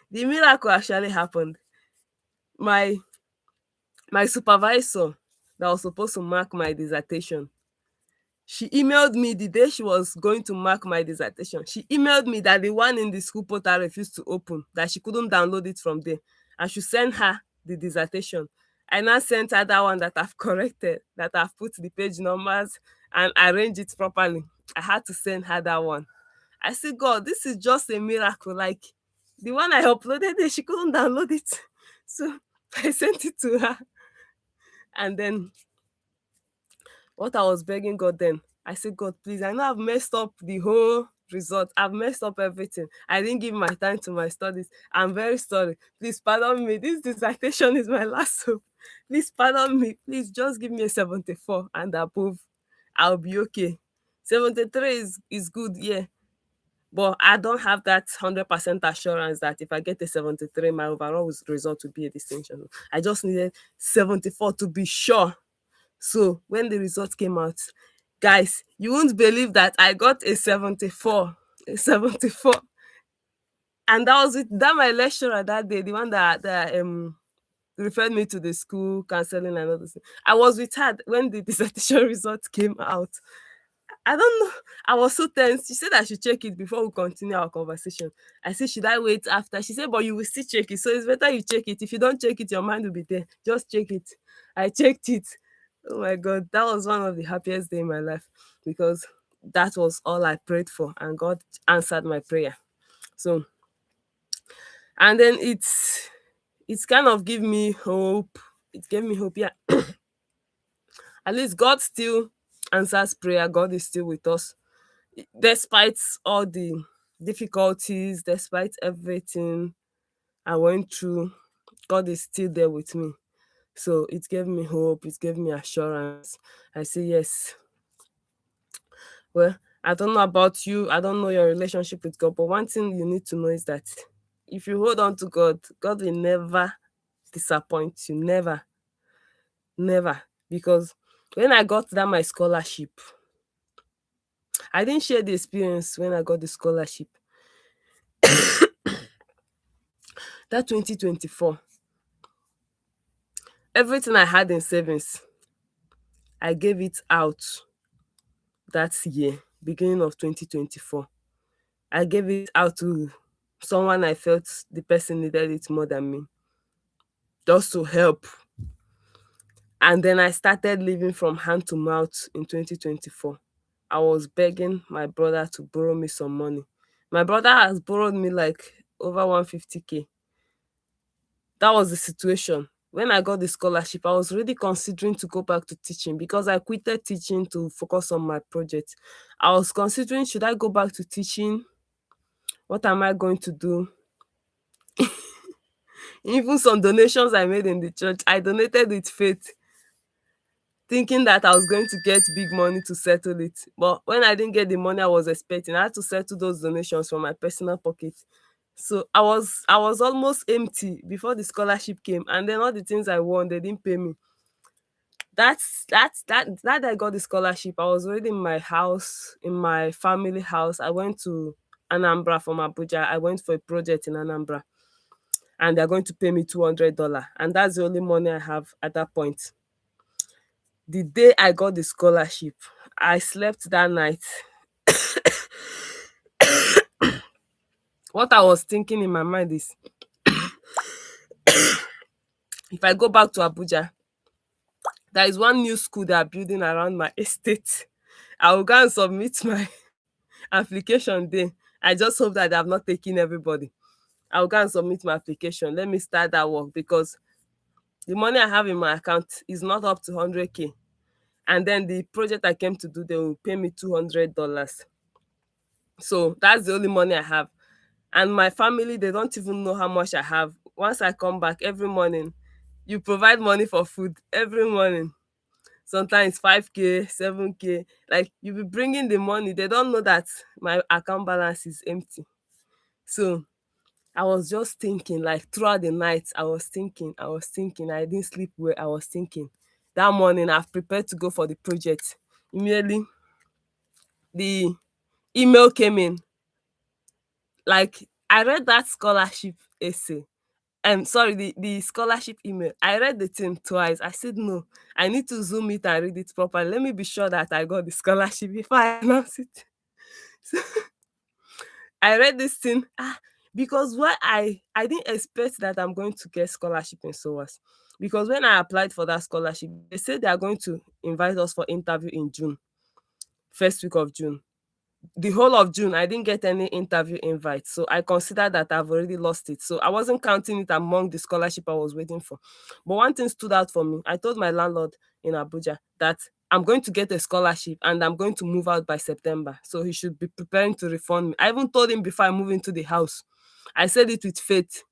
the miracle actually happened? My my supervisor that was supposed to mark my dissertation, she emailed me the day she was going to mark my dissertation. She emailed me that the one in the school portal refused to open, that she couldn't download it from there. I should send her the dissertation. I now sent her that one that I've corrected, that I've put the page numbers and arranged it properly. I had to send her that one. I said, God, this is just a miracle. Like the one I uploaded there, she couldn't download it. So I sent it to her. And then what I was begging God then, I said, God, please, I know I've messed up the whole result. I've messed up everything. I didn't give my time to my studies. I'm very sorry. Please pardon me. This dissertation is my last hope. Please pardon me. Please just give me a 74 and above. I'll be okay. 73 is good, yeah. But I don't have that 100% assurance that if I get a 73, my overall result will be a distinction. I just needed 74 to be sure. So when the result came out, guys, you won't believe that I got a 74. A 74. And that was with that my lecturer that day, the one that referred me to the school counseling and all this. I was with her when the dissertation result came out. I don't know. I was so tense. She said I should check it before we continue our conversation. I said, should I wait after? She said, but you will still check it. So it's better you check it. If you don't check it, your mind will be there. Just check it. I checked it. Oh my God. That was one of the happiest days in my life, because that was all I prayed for and God answered my prayer. So, and then it's kind of give me hope. It gave me hope. Yeah. At least God still answers prayer. God is still with us despite all the difficulties, despite everything I went through. God is still there with me. So it gave me hope, it gave me assurance. I say, yes. Well, I don't know about you, I don't know your relationship with God, but one thing you need to know is that if you hold on to God, God will never disappoint you. Never, never. Because when I got that my scholarship, I didn't share the experience when I got the scholarship. That 2024, everything I had in savings, I gave it out that year, beginning of 2024. I gave it out to someone I felt the person needed it more than me, just to help. And then I started living from hand to mouth in 2024. I was begging my brother to borrow me some money. My brother has borrowed me like over 150K. That was the situation. when I got the scholarship, I was really considering to go back to teaching because I quitted teaching to focus on my project. I was considering, should I go back to teaching? What am I going to do? Even some donations I made in the church, I donated with faith, thinking that I was going to get big money to settle it. But when I didn't get the money I was expecting, I had to settle those donations from my personal pocket. So I was almost empty before the scholarship came, and then all the things I won, they didn't pay me. That I got the scholarship. I was already in my house, in my family house. I went to Anambra from Abuja. I went for a project in Anambra, and they're going to pay me $200, and that's the only money I have at that point. The day I got the scholarship, I slept that night. What I was thinking in my mind is, if I go back to Abuja, there is one new school they are building around my estate. I will go and submit my application there. I just hope that they have not taken everybody. I will go and submit my application. Let me start that work because the money I have in my account is not up to 100K. And then the project I came to do, they will pay me $200. So that's the only money I have. And my family, they don't even know how much I have. Once I come back every morning, you provide money for food every morning. Sometimes 5K, 7K. Like, you be bringing the money. They don't know that my account balance is empty. So I was just thinking, like throughout the night, I was thinking. I didn't sleep well. I was thinking. That morning, I've prepared to go for the project. Immediately, the email came in. Like, I read that scholarship essay. Sorry, the scholarship email. I read the thing twice. I said, no, I need to zoom it and read it properly. Let me be sure that I got the scholarship before I announce it. So I read this thing, because why I didn't expect that I'm going to get scholarship in SOAS. Because when I applied for that scholarship, they said they are going to invite us for interview in June, first week of June. The whole of June, I didn't get any interview invite. So I consider that I've already lost it. So I wasn't counting it among the scholarship I was waiting for. But one thing stood out for me. I told my landlord in Abuja that I'm going to get a scholarship and I'm going to move out by September. So he should be preparing to refund me. I even told him before I move into the house. I said it with faith.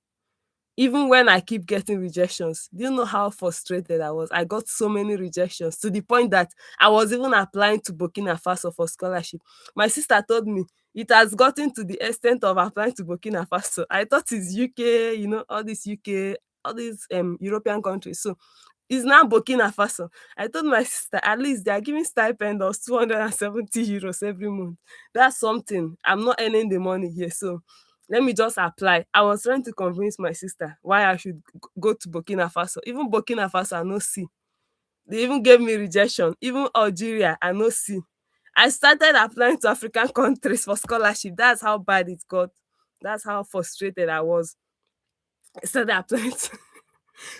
Even when I keep getting rejections, do you know how frustrated I was? I got so many rejections to the point that I was even applying to Burkina Faso for scholarship. My sister told me it has gotten to the extent of applying to Burkina Faso. I thought it's UK, all these UK, all these European countries. So it's now Burkina Faso. I told my sister, at least they are giving stipend of 270 euros every month. That's something. I'm not earning the money here. So let me just apply. I was trying to convince my sister why I should go to Burkina Faso. Even Burkina Faso, I no see. They even gave me rejection. Even Algeria, I no see. I started applying to African countries for scholarship. That's how bad it got. That's how frustrated I was. I started applying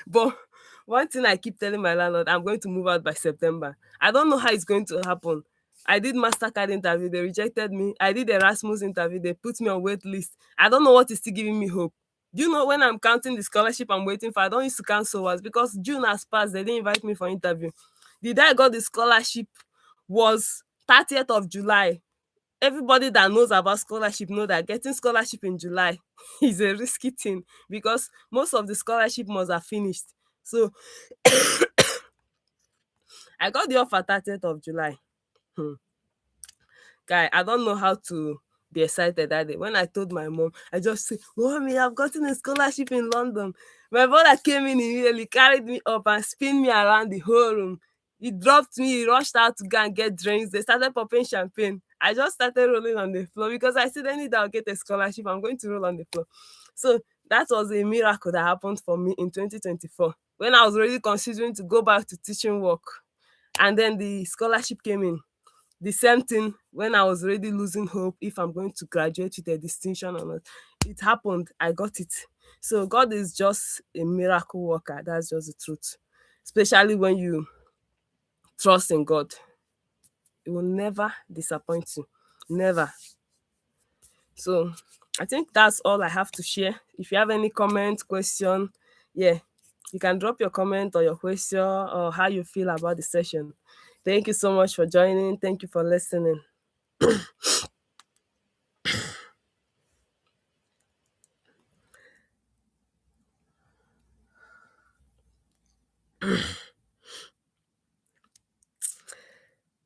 but one thing I keep telling my landlord, I'm going to move out by September. I don't know how it's going to happen. I did MasterCard interview, they rejected me. I did Erasmus interview, they put me on wait list. I don't know what is still giving me hope. Do you know when I'm counting the scholarship I'm waiting for, I don't used to count SOAS because June has passed, they didn't invite me for interview. The day I got the scholarship was 30th of July. Everybody that knows about scholarship know that getting scholarship in July is a risky thing because most of the scholarship must have finished. So I got the offer 30th of July. Hmm. Guy, I don't know how to be excited that day. When I told my mom, I just said, Mommy, I've gotten a scholarship in London. My brother came in immediately, carried me up and spin me around the whole room. He dropped me, he rushed out to go and get drinks. They started popping champagne. I just started rolling on the floor because I said, any day I'll get a scholarship, I'm going to roll on the floor. So that was a miracle that happened for me in 2024 when I was already considering to go back to teaching work. And then the scholarship came in. The same thing when I was already losing hope if I'm going to graduate with a distinction or not. It happened. I got it. So God is just a miracle worker. That's just the truth. Especially when you trust in God. It will never disappoint you. Never. So I think that's all I have to share. If you have any comment, question, yeah, You can drop your comment or your question or how you feel about the session. Thank you so much for joining. Thank you for listening.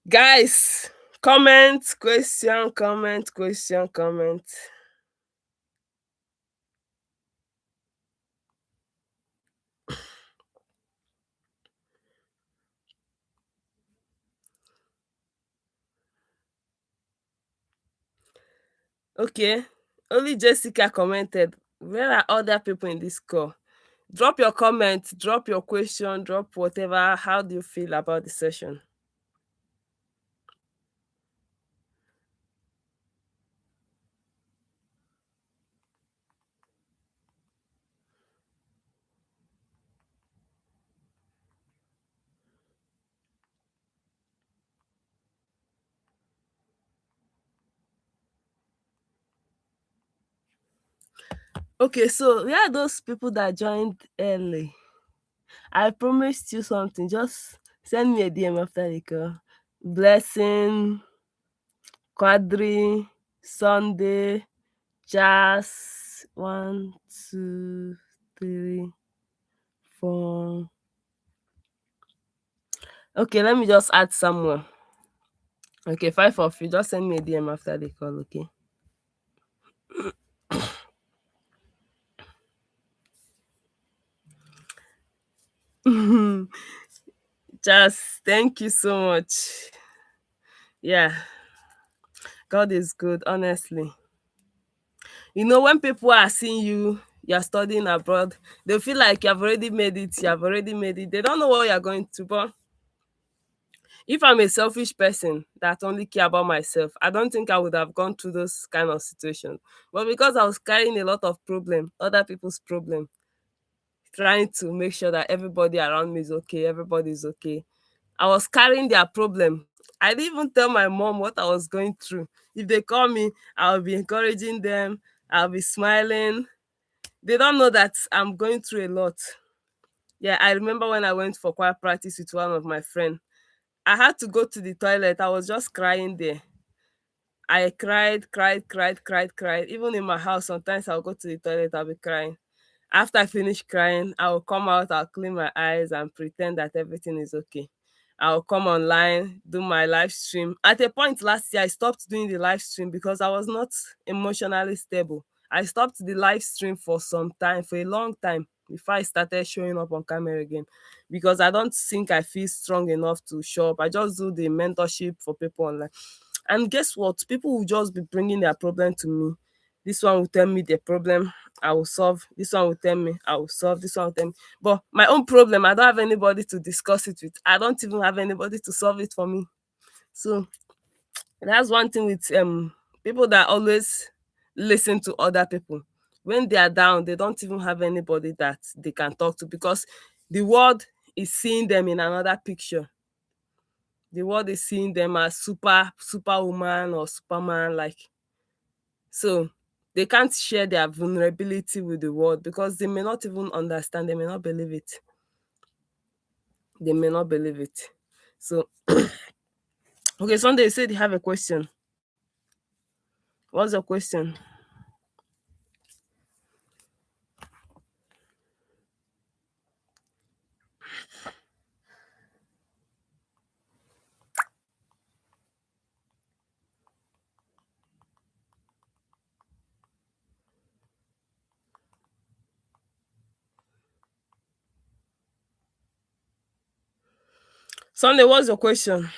Guys, comment, question, comment, question, comment. Okay, only Jessica commented. Where are other people in this call? Drop your comment, drop your question, drop whatever. How do you feel about the session? Okay, so where are those people that joined early? I promised you something. Just send me a DM after the call. Blessing, Quadri, Sunday, Jazz. 1, 2, 3, 4. Okay, let me just add someone. Okay, 5 of you. Just send me a DM after the call, okay? Just thank you so much. Yeah, God is good, honestly. When people are seeing you're studying abroad, they feel like you've already made it, you've already made it. They don't know what you're going to, but if I'm a selfish person that only care about myself, I don't think I would have gone through those kind of situations. But because I was carrying a lot of problem, other people's problem, trying to make sure that everybody around me is okay, everybody is okay. I was carrying their problem. I didn't even tell my mom what I was going through. If they call me, I'll be encouraging them, I'll be smiling. They don't know that I'm going through a lot. Yeah, I remember when I went for choir practice with one of my friends. I had to go to the toilet. I was just crying there. I cried, cried, cried, cried, cried. Even in my house, sometimes I'll go to the toilet, I'll be crying. After I finish crying, I'll come out, I'll clean my eyes and pretend that everything is okay. I'll come online, do my live stream. At a point last year, I stopped doing the live stream because I was not emotionally stable. I stopped the live stream for some time, for a long time, before I started showing up on camera again. Because I don't think I feel strong enough to show up. I just do the mentorship for people online. And guess what? People will just be bringing their problem to me. This one will tell me the problem, I will solve. This one will tell me, I will solve. This one will tell me. But my own problem, I don't have anybody to discuss it with. I don't even have anybody to solve it for me. So that's one thing with people that always listen to other people. When they are down, they don't even have anybody that they can talk to because the world is seeing them in another picture. The world is seeing them as superwoman or superman, like. So they can't share their vulnerability with the world because they may not even understand, they may not believe it. They may not believe it. So okay, Sunday, you said you have a question. What's your question? Sunday, what's your question?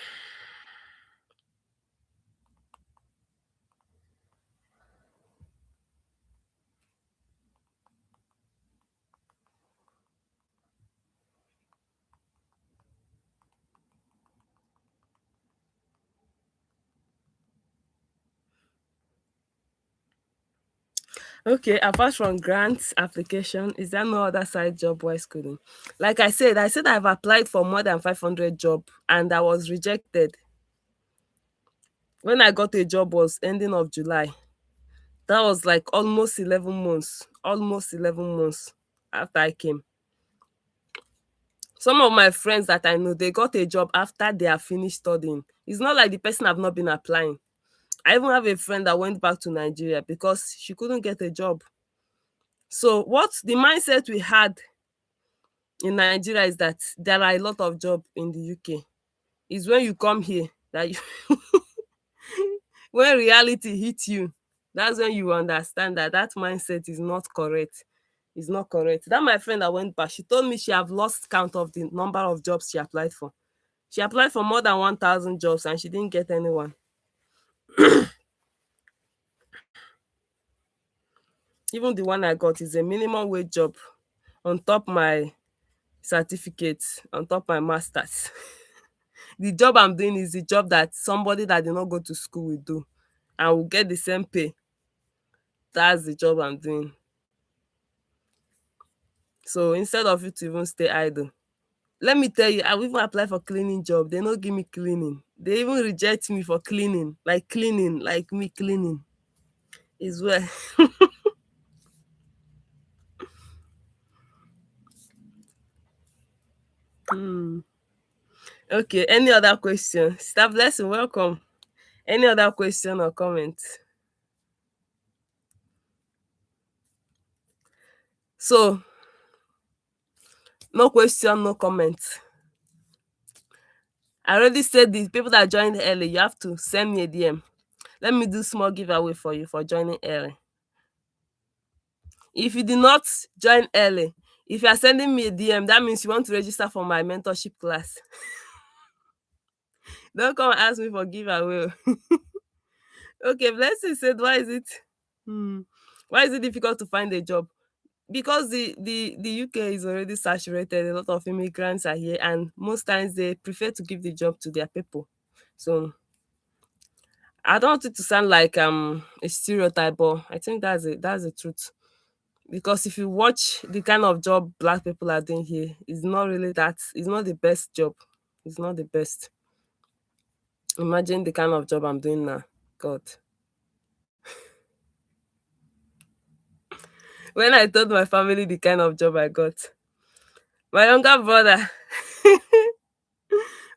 Okay, apart from grants application, is there no other side job why schooling? Like I said I've applied for more than 500 job and I was rejected. When I got a job was ending of July. That was like almost 11 months. Almost 11 months after I came. Some of my friends that I know, they got a job after they have finished studying. It's not like the person have not been applying. I even have a friend that went back to Nigeria because she couldn't get a job. So what the mindset we had in Nigeria is that there are a lot of jobs in the UK. It's when you come here that you when reality hits you, that's when you understand that that mindset is not correct. It's not correct. That my friend that went back, she told me she have lost count of the number of jobs she applied for. She applied for more than 1,000 jobs and she didn't get anyone. Even the one I got is a minimum wage job on top my certificate, on top my masters. The job I'm doing is the job that somebody that did not go to school will do and will get the same pay. That's the job I'm doing. So instead of you to even stay idle, let me tell you, I will even apply for cleaning job. They no give me cleaning. They even reject me for cleaning, like me cleaning. Is where. Okay, any other question? Sister Blessing, welcome. Any other question or comment? So, no question, no comment. I already said the people that joined early, you have to send me a DM. Let me do small giveaway for you for joining early. If you did not join early, if you are sending me a DM, that means you want to register for my mentorship class. Don't come and ask me for giveaway. Okay, Blessing said, why is it? Hmm. Why is it difficult to find a job? Because the UK is already saturated. A lot of immigrants are here, and most times they prefer to give the job to their people. So I don't want it to sound like a stereotype, but I think that's the truth. Because if you watch the kind of job black people are doing here, it's not really that. It's not the best job. It's not the best. Imagine the kind of job I'm doing now. God. When I told my family the kind of job I got, my younger brother,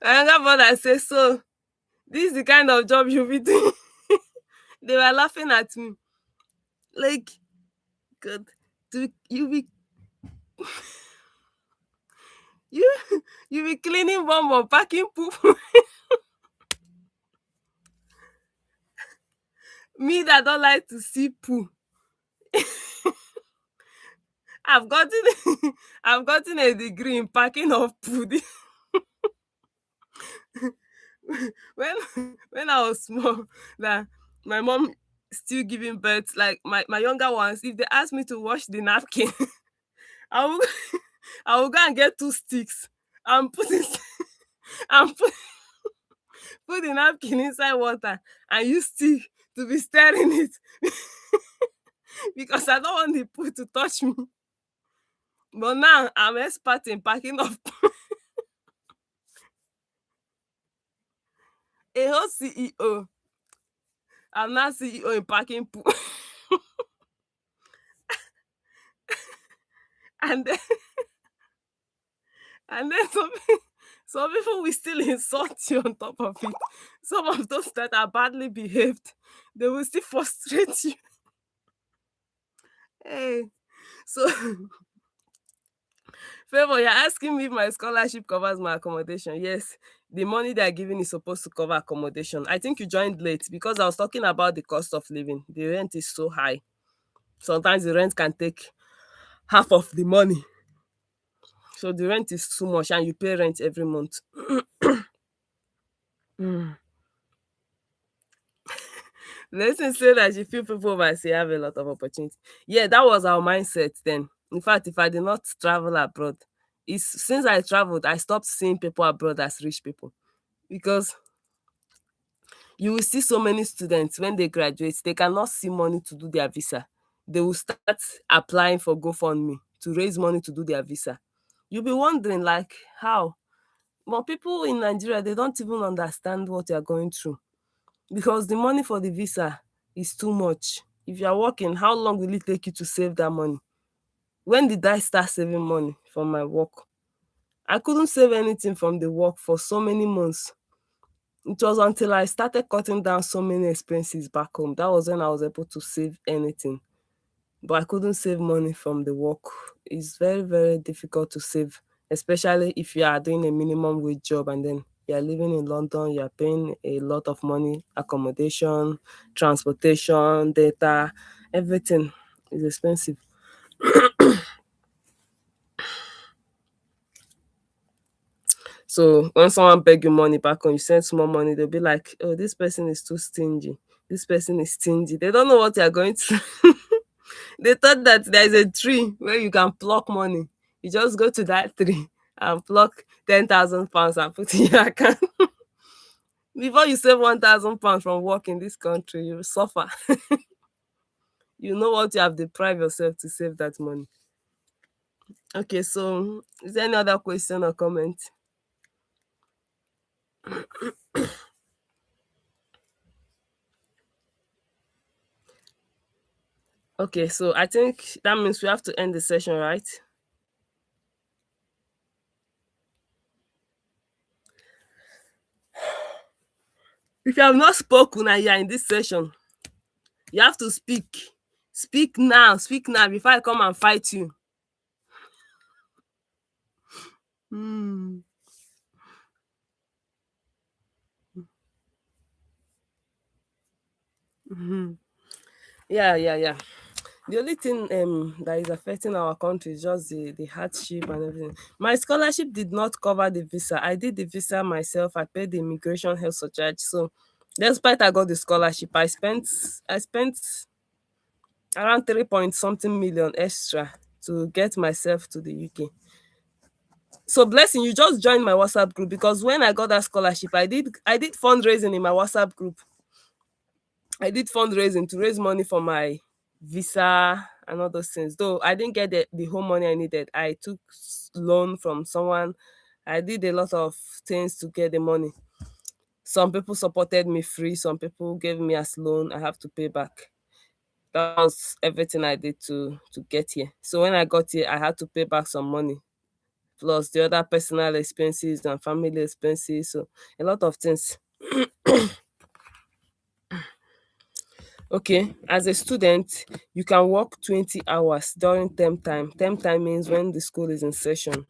my younger brother said, so this is the kind of job you'll be doing. They were laughing at me. Like, God, you be you you be cleaning bomb or packing poop. Me that don't like to see poo. I've gotten I've gotten a degree in packing of poo. when when I was small, that my mom still giving birth, like my younger ones, if they ask me to wash the napkin, I will I will go and get two sticks and put it and put the napkin inside water and use stick to be stirring it because I don't want the poo to touch me. But now I'm expert in packing of a whole CEO. I'm not CEO in packing poo. and then and then some people will still insult you on top of it. Some of those that are badly behaved, they will still frustrate you. Hey, so Favor, you're asking me if my scholarship covers my accommodation. Yes, the money they're giving is supposed to cover accommodation. I think you joined late because I was talking about the cost of living. The rent is so high. Sometimes the rent can take half of the money. So the rent is too much and you pay rent every month. Mm. Listen say that you feel people overseas have a lot of opportunity. Yeah, that was our mindset then. In fact, if I did not travel abroad, it's since I traveled, I stopped seeing people abroad as rich people. Because you will see so many students when they graduate, they cannot see money to do their visa. They will start applying for GoFundMe to raise money to do their visa. You'll be wondering, like, how? But people in Nigeria, they don't even understand what you're going through because the money for the visa is too much. If you're working, how long will it take you to save that money? When did I start saving money from my work? I couldn't save anything from the work for so many months. It was until I started cutting down so many expenses back home, that was when I was able to save anything. But I couldn't save money from the work. It's very, very difficult to save, especially if you are doing a minimum wage job and then you are living in London, you are paying a lot of money, accommodation, transportation, data, everything is expensive. So when someone beg you money back home, you send small money, they'll be like, oh, this person is too stingy. This person is stingy. They don't know what you're going through. They thought that there is a tree where you can pluck money. You just go to that tree and pluck 10,000 pounds and put in your account. Before you save 1,000 pounds from work in this country, you will suffer. You know what you have deprived yourself to save that money. Okay, so is there any other question or comment? Okay, so I think that means we have to end the session, right? If you have not spoken and you are in this session, you have to speak. Speak now before I come and fight you. Hmm. Yeah. The only thing that is affecting our country is just the hardship and everything. My scholarship did not cover the visa. I did the visa myself. I paid the immigration health surcharge. So despite I got the scholarship, I spent around 3 point something million extra to get myself to the UK. So blessing, you just joined my WhatsApp group because when I got that scholarship, I did fundraising in my WhatsApp group. I did fundraising to raise money for my visa and all those things. Though I didn't get the whole money I needed. I took loan from someone. I did a lot of things to get the money. Some people supported me free. Some people gave me as loan. I have to pay back. That was everything I did to get here. So when I got here, I had to pay back some money plus the other personal expenses and family expenses. So a lot of things. Okay, as a student, you can work 20 hours during term time. Term time means when the school is in session,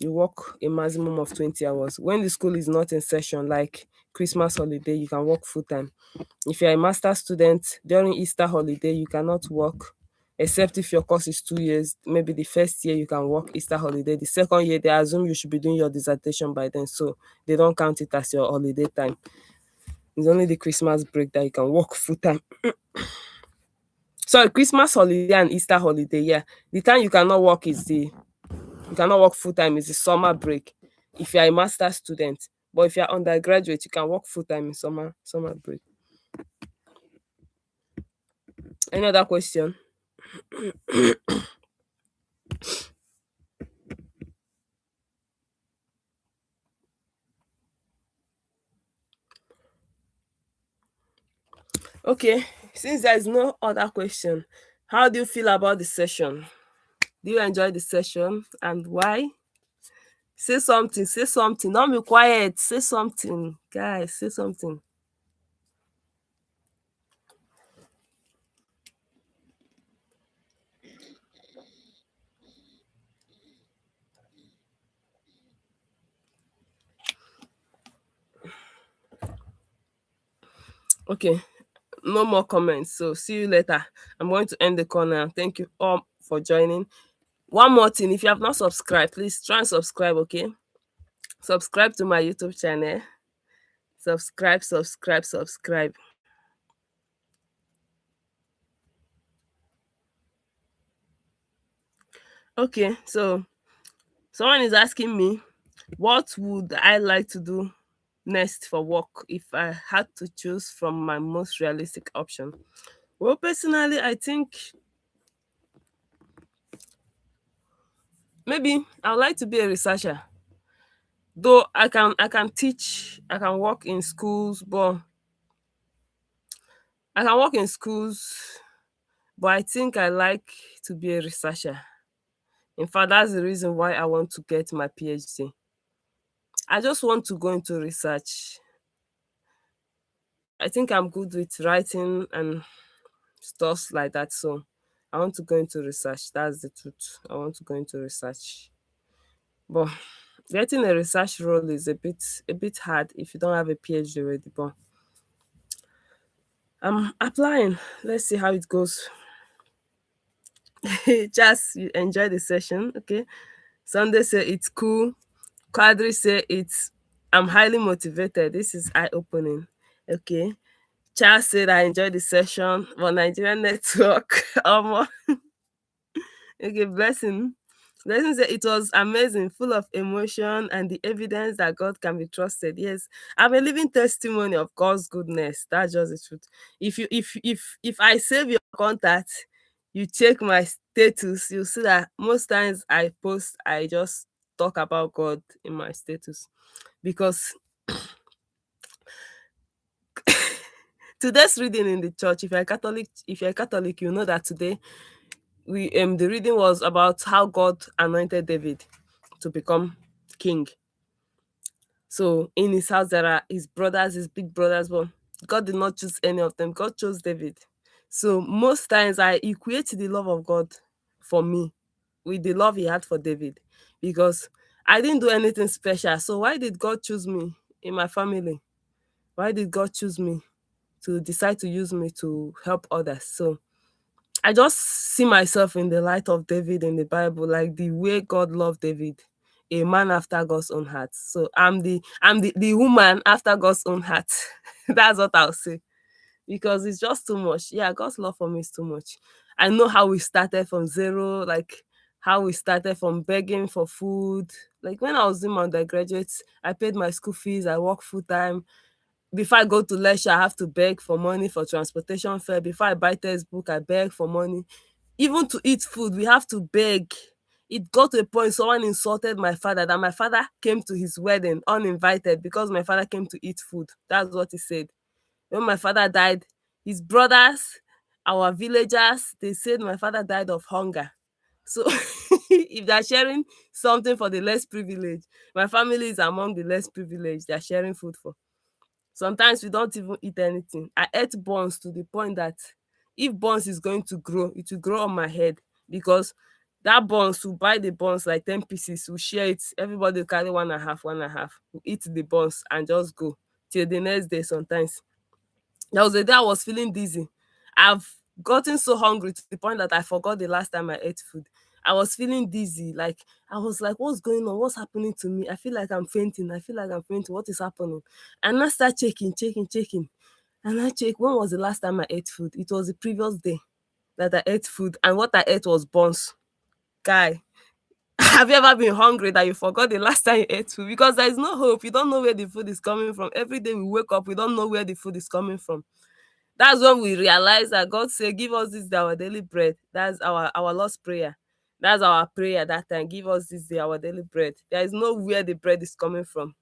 you work a maximum of 20 hours. When the school is not in session, like Christmas holiday, you can work full time. If you're a master student, during Easter holiday, you cannot work except if your course is 2 years. Maybe the first year you can work Easter holiday. The second year, they assume you should be doing your dissertation by then. So they don't count it as your holiday time. It's only the Christmas break that you can work full time. Sorry, Christmas holiday and Easter holiday, yeah. The time you cannot work full time is the summer break if you are a master student. But if you are undergraduate, you can work full time in summer break. Any other question? Okay, since there is no other question, how do you feel about the session? Do you enjoy the session and why? Say something, say something. Don't be quiet. Say something. Guys, say something. Okay, no more comments. So see you later. I'm going to end the call now. Thank you all for joining. One more thing, if you have not subscribed, please try and subscribe, okay? Subscribe to my YouTube channel. Subscribe. Okay, so someone is asking me, what would I like to do next for work if I had to choose from my most realistic option? Well, personally, I think maybe I would like to be a researcher. Though I can teach, I can work in schools, but I can work in schools, but I think I like to be a researcher In fact, that's the reason why I want to get my PhD. I just want to go into research. I think I'm good with writing and stuff like that. So I want to go into research. That's the truth. I want to go into research. But getting a research role is a bit hard if you don't have a PhD already. But I'm applying. Let's see how it goes. Just you enjoy the session, okay? Sunday say it's cool. Quadri say it's I'm highly motivated. This is eye opening. Okay. Charles said I enjoyed the session. But Nigerian network. Okay, blessing. Blessing said it was amazing, full of emotion and the evidence that God can be trusted. Yes, I'm a living testimony of God's goodness. That's just the truth. If I save your contact, you check my status, you see that most times I post, I just talk about God in my status. Because today's reading in the church, if you're a Catholic, you know that today we the reading was about how God anointed David to become king. So in his house there are his brothers, his big brothers, but God did not choose any of them. God chose David. So most times I equate the love of God for me with the love he had for David, because I didn't do anything special. So why did God choose me in my family? Why did God choose me to decide to use me to help others? So I just see myself in the light of David in the Bible, like the way God loved David, a man after God's own heart. So I'm the woman after God's own heart. That's what I'll say. Because it's just too much. Yeah, God's love for me is too much. I know how we started from zero, like how we started from begging for food. Like when I was doing my undergraduate, I paid my school fees, I work full time. Before I go to lecture, I have to beg for money for transportation fare. Before I buy textbook, I beg for money. Even to eat food, we have to beg. It got to a point someone insulted my father, that my father came to his wedding uninvited because my father came to eat food. That's what he said. When my father died, his brothers, our villagers, they said my father died of hunger. So if they're sharing something for the less privileged, my family is among the less privileged. They're sharing food for. Sometimes we don't even eat anything. I ate buns to the point that if buns is going to grow, it will grow on my head, because that buns, will buy the buns like 10 pieces, we'll share it. Everybody will carry one and a half, one and a half. We'll eat the buns and just go till the next day sometimes. There was a day I was feeling dizzy. I've gotten so hungry to the point that I forgot the last time I ate food. I was feeling dizzy. Like I was like, what's going on? What's happening to me? I feel like I'm fainting. I feel like I'm fainting. What is happening? And I start checking. And I check, when was the last time I ate food? It was the previous day that I ate food. And what I ate was buns. Guy, have you ever been hungry that you forgot the last time you ate food? Because there is no hope. You don't know where the food is coming from. Every day we wake up, we don't know where the food is coming from. That's when we realize that God said, give us this day our daily bread. That's our Lord's prayer. That's our prayer that time. Give us this day our daily bread. There is no where the bread is coming from.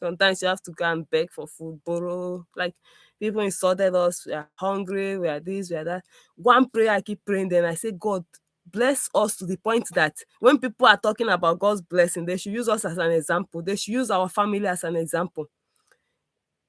Sometimes you have to go and beg for food, borrow. Like people insulted us, we are hungry, we are this, we are that. One prayer I keep praying, then I say, God, bless us to the point that when people are talking about God's blessing, they should use us as an example. They should use our family as an example.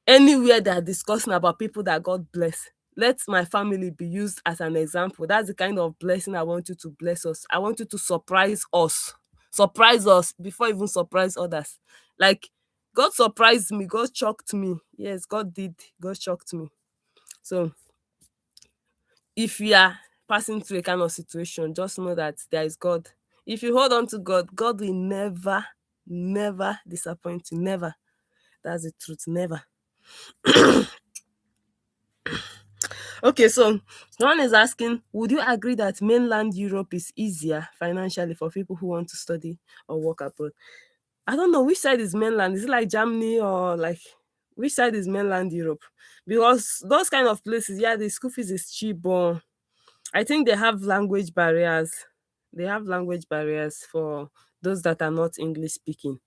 Anywhere they are discussing about people that God bless, let my family be used as an example. That's the kind of blessing I want you to bless us. I want you to surprise us before even surprise others. Like God surprised me, God shocked me. Yes, God did. God shocked me. So if you are passing through a kind of situation, just know that there is God. If you hold on to God, God will never disappoint you. Never. That's the truth. Never. Okay, so someone is asking, would you agree that mainland Europe is easier financially for people who want to study or work abroad? I don't know which side is mainland. Is it like Germany, or like which side is mainland Europe? Because those kind of places, yeah, the school fees is cheap, but I think they have language barriers. They have language barriers for those that are not English speaking.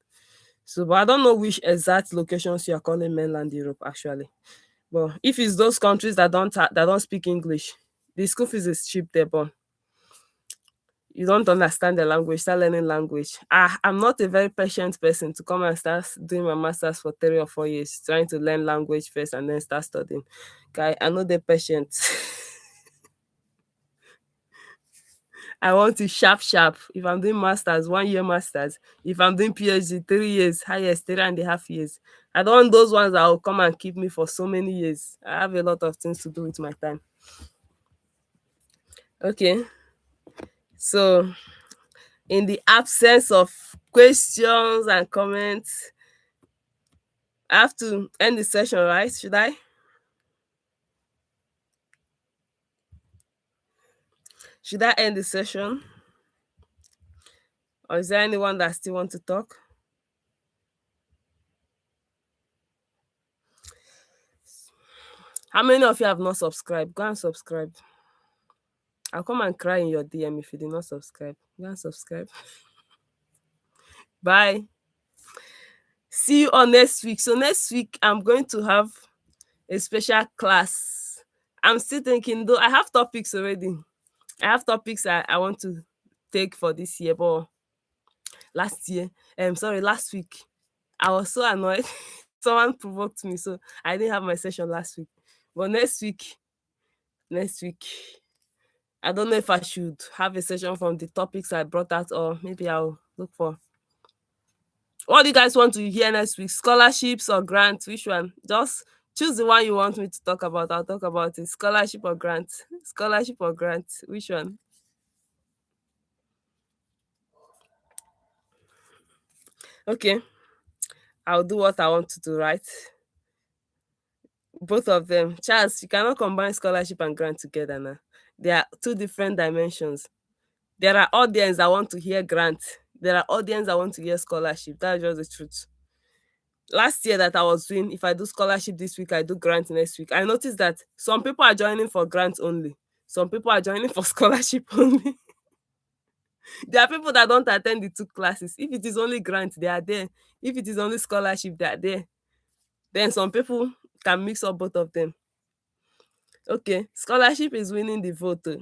So, but I don't know which exact locations you are calling mainland Europe actually. But if it's those countries that don't speak English, the school fees is cheap there, but you don't understand the language, start learning language. I'm not a very patient person to come and start doing my masters for 3 or 4 years, trying to learn language first and then start studying. Okay, I know the patient. I want to sharp sharp. If I'm doing masters, 1 year masters. If I'm doing PhD, 3 years, highest 3.5 years. I don't want those ones that will come and keep me for so many years. I have a lot of things to do with my time. Okay, so in the absence of questions and comments, I have to end the session, right? Should I? Should I end the session? Or is there anyone that still want to talk? How many of you have not subscribed? Go and subscribe. I'll come and cry in your DM if you did not subscribe. Go and subscribe. Bye. See you on next week. So next week, I'm going to have a special class. I'm still thinking, though, I have topics already. I have topics I want to take for this year, but last week, I was so annoyed. Someone provoked me, so I didn't have my session last week. But next week, I don't know if I should have a session from the topics I brought out, or maybe I'll look for. What do you guys want to hear next week? Scholarships or grants? Which one? Just choose the one you want me to talk about. I'll talk about it. Scholarship or grant? Scholarship or grant? Which one? Okay, I'll do what I want to do, right? Both of them. Charles, you cannot combine scholarship and grant together now. They are two different dimensions. There are audience that want to hear grant. There are audience that want to hear scholarship. That's just the truth. Last year that I was doing, if I do scholarship this week, I do grant next week. I noticed that some people are joining for grant only. Some people are joining for scholarship only. There are people that don't attend the two classes. If it is only grant, they are there. If it is only scholarship, they are there. Then some people can mix up both of them. Okay, scholarship is winning the vote. Oh.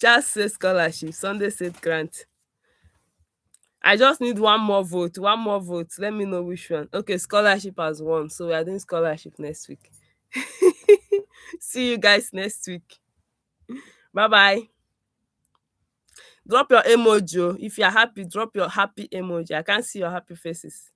Just say scholarship. Sunday said grant. I just need one more vote. One more vote. Let me know which one. Okay, scholarship has won. So we are doing scholarship next week. See you guys next week. Bye bye. Drop your emoji. Oh. If you're happy, drop your happy emoji. I can't see your happy faces.